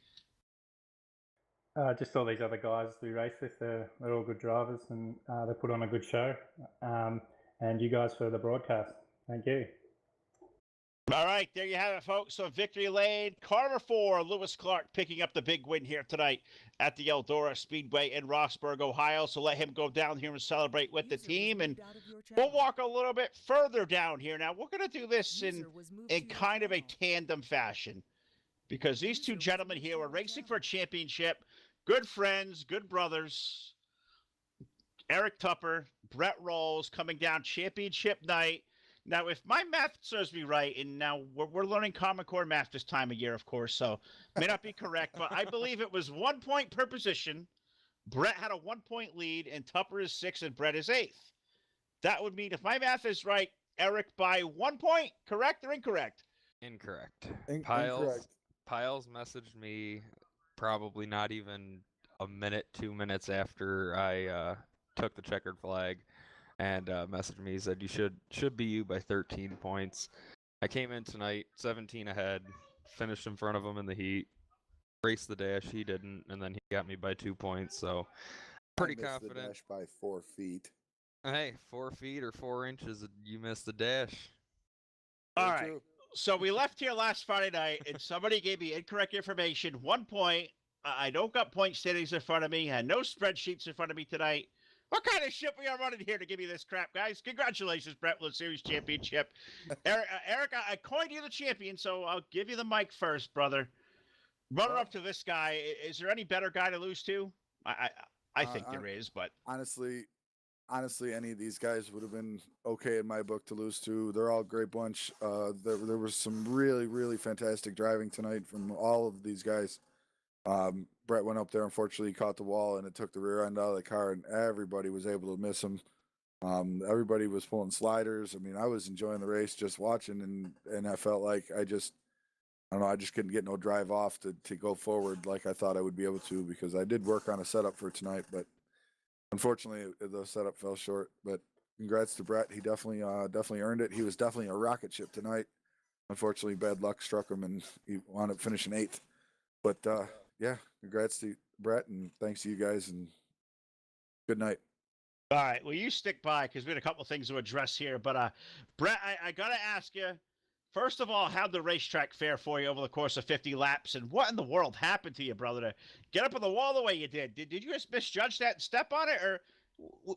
Just all these other guys we race with, they're all good drivers and they put on a good show. And you guys for the broadcast. Thank you. All right, there you have it, folks. So Victory Lane, car number 4, Lewis Clark picking up the big win here tonight at the Eldora Speedway in Roxburgh, Ohio. So let him go down here and celebrate with the team. And we'll walk a little bit further down here. Now, we're going to do this in kind of a tandem fashion because these two gentlemen here are racing for a championship. Good friends, good brothers. Eric Tupper, Brett Rolls coming down championship night. Now, if my math serves me right, and now we're learning Common Core math this time of year, of course, so may not be correct, but I believe it was 1 point per position. Brett had a 1 point lead, and Tupper is 6th, and Brett is 8th. That would mean, if my math is right, Eric by 1 point, correct or incorrect? Incorrect. Incorrect. Piles messaged me probably not even a minute, 2 minutes after I took the checkered flag, and messaged me. He said, you should be you by 13 points. I came in tonight 17 ahead, finished in front of him in the heat, raced the dash. He didn't, and then he got me by 2 points. So pretty confident. The dash by 4 feet. Hey, 4 feet or 4 inches, you missed the dash. All right. So we left here last Friday night, and somebody gave me incorrect information. 1 point. I don't got point standings in front of me. I had no spreadsheets in front of me tonight. What kind of shit we are running here to give me this crap, guys? Congratulations, Brett, with the Series Championship. Eric, I coined you the champion, so I'll give you the mic first, brother. Runner up to this guy. Is there any better guy to lose to? I think there is, but honestly, any of these guys would have been okay in my book to lose to. They're all a great bunch. There was some really, really fantastic driving tonight from all of these guys. Brett went up there, unfortunately caught the wall, and it took the rear end out of the car, and everybody was able to miss him. Everybody was pulling sliders. I mean, I was enjoying the race just watching, and I felt like I don't know, I just couldn't get no drive off to go forward like I thought I would be able to, because I did work on a setup for tonight, but unfortunately the setup fell short. But congrats to Brett. He definitely earned it. He was definitely a rocket ship tonight. Unfortunately, bad luck struck him, and he wound up finishing 8th. But yeah, congrats to Brett, and thanks to you guys, and good night. All right, well, you stick by because we had a couple of things to address here. But Brett, I got to ask you, first of all, how'd the racetrack fare for you over the course of 50 laps? And what in the world happened to you, brother, to get up on the wall the way you did? Did you just misjudge that and step on it? Or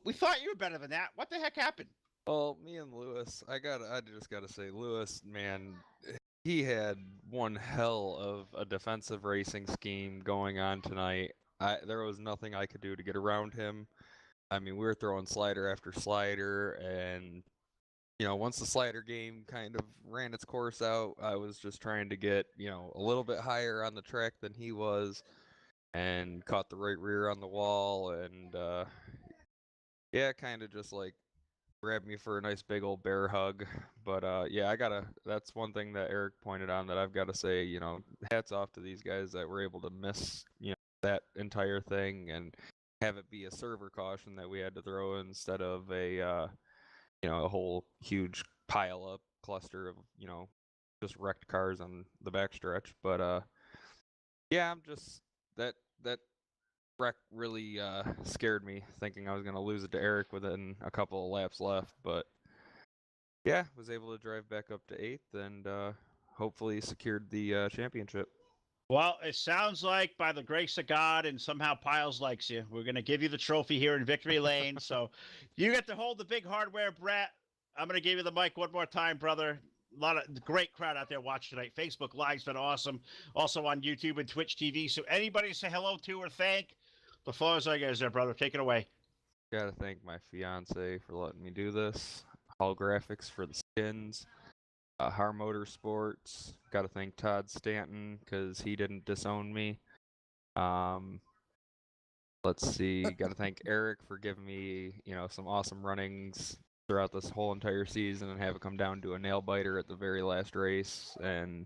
we thought you were better than that. What the heck happened? Well, me and Lewis, I just got to say, Lewis, man, he had one hell of a defensive racing scheme going on tonight. There was nothing I could do to get around him. I mean, we were throwing slider after slider, and once the slider game kind of ran its course out, I was just trying to get, a little bit higher on the track than he was, and caught the right rear on the wall, and yeah, kind of just like grabbed me for a nice big old bear hug. But yeah, that's one thing that Eric pointed on that I've got to say, hats off to these guys that were able to miss, that entire thing and have it be a server caution that we had to throw instead of a a whole huge pile up cluster of just wrecked cars on the backstretch. But yeah, I'm just that wreck really scared me, thinking I was going to lose it to Eric within a couple of laps left. But yeah, was able to drive back up to 8th and hopefully secured the championship. Well, it sounds like by the grace of God and somehow Piles likes you, we're going to give you the trophy here in Victory Lane. So you get to hold the big hardware, Brett. I'm going to give you the mic one more time, brother. A lot of great crowd out there watching tonight. Facebook Live's been awesome. Also on YouTube and Twitch TV. So anybody to say hello to or thank, the floor is yours there, brother. Take it away. Got to thank my fiance for letting me do this. HAR Graphics for the skins. HAR Motorsports. Got to thank Todd Stanton because he didn't disown me. Let's see. Got to thank Eric for giving me, some awesome runnings throughout this whole entire season and have it come down to a nail biter at the very last race. And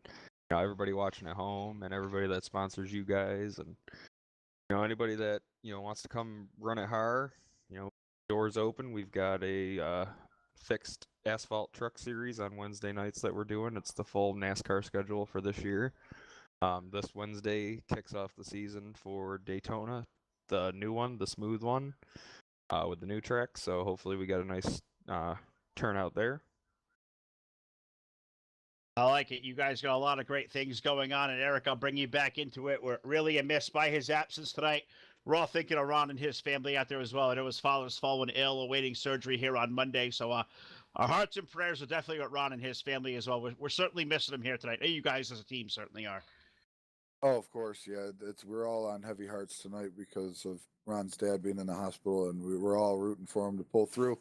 everybody watching at home and everybody that sponsors you guys, and anybody that wants to come run at HAR, doors open. We've got a fixed asphalt truck series on Wednesday nights that we're doing. It's the full NASCAR schedule for this year. This Wednesday kicks off the season for Daytona, the new one, the smooth one, with the new track. So hopefully we got a nice turnout there. I like it. You guys got a lot of great things going on, and Eric, I'll bring you back into it. We're really amiss by his absence tonight. We're all thinking of Ron and his family out there as well. I know his father's fallen ill, awaiting surgery here on Monday. So our hearts and prayers are definitely with Ron and his family as well. We're certainly missing him here tonight. You guys as a team certainly are. Oh, of course, yeah. We're all on heavy hearts tonight because of Ron's dad being in the hospital, and we're all rooting for him to pull through.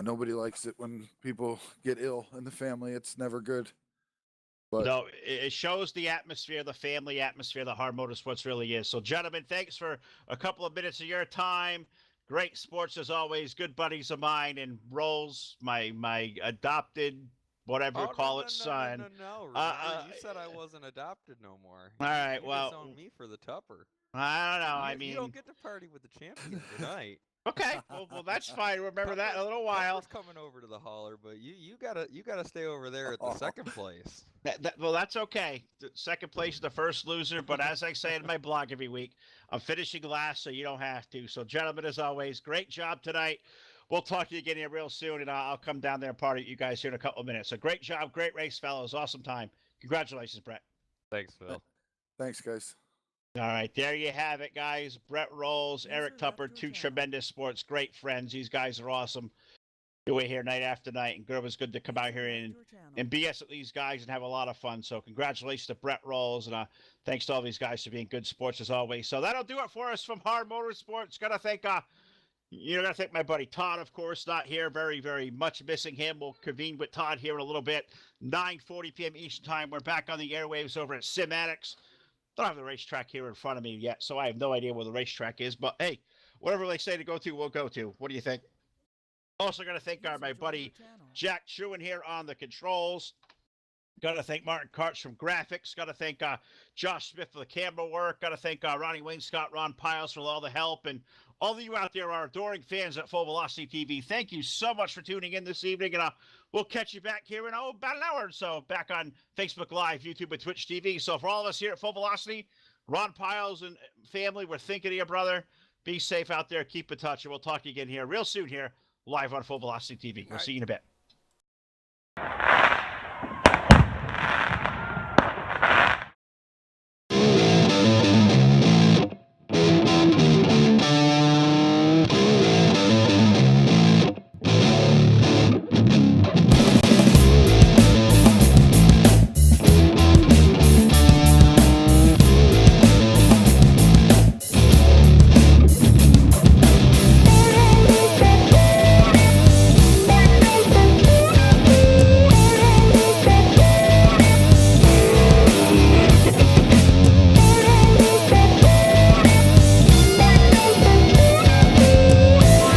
Nobody likes it when people get ill in the family. It's never good. But no, it shows the atmosphere, the family atmosphere, the HAR Motorsports really is. So, gentlemen, thanks for a couple of minutes of your time. Great sports as always. Good buddies of mine, and Rolls, my adopted, whatever call it, son. No. Remember, you said I wasn't adopted no more. All right, you well, disowned me for the Tupper. I don't know. I mean, you don't get to party with the champion tonight. Okay, well, that's fine. Remember that in a little while. Tupper's coming over to the holler, but you gotta stay over there at the second place. Well, that's okay. The second place is the first loser, but as I say in my blog every week, I'm finishing last, so you don't have to. So, gentlemen, as always, great job tonight. We'll talk to you again here real soon, and I'll come down there and party with you guys here in a couple of minutes. So, great job, great race, fellows. Awesome time. Congratulations, Brett. Thanks, Phil. thanks, guys. All right, there you have it, guys. Brett Rolls, Eric Tupper, two tremendous sports, great friends. These guys are awesome. We're here night after night, and it was good to come out here and BS with these guys and have a lot of fun. So congratulations to Brett Rolls, and thanks to all these guys for being good sports as always. So that'll do it for us from HAR Motorsports. Gotta thank gotta thank my buddy Todd, of course, not here. Very, very much missing him. We'll convene with Todd here in a little bit. 9:40 p.m. Eastern Time. We're back on the airwaves over at Sim Addicts. Don't have the racetrack here in front of me yet, so I have no idea where the racetrack is. But hey, whatever they say to go to, we'll go to. What do you think? Also, got to thank my buddy Jack Truin here on the controls. Got to thank Martin Karts from graphics. Got to thank Josh Smith for the camera work. Got to thank Ronnie Wayne Scott, Ron Piles for all the help. And all of you out there are adoring fans at Full Velocity TV. Thank you so much for tuning in this evening. And we'll catch you back here in about an hour or so back on Facebook Live, YouTube, and Twitch TV. So for all of us here at Full Velocity, Ron Piles and family, we're thinking of you, brother. Be safe out there. Keep in touch. And we'll talk to you again here real soon here live on Full Velocity TV. We'll see you in a bit.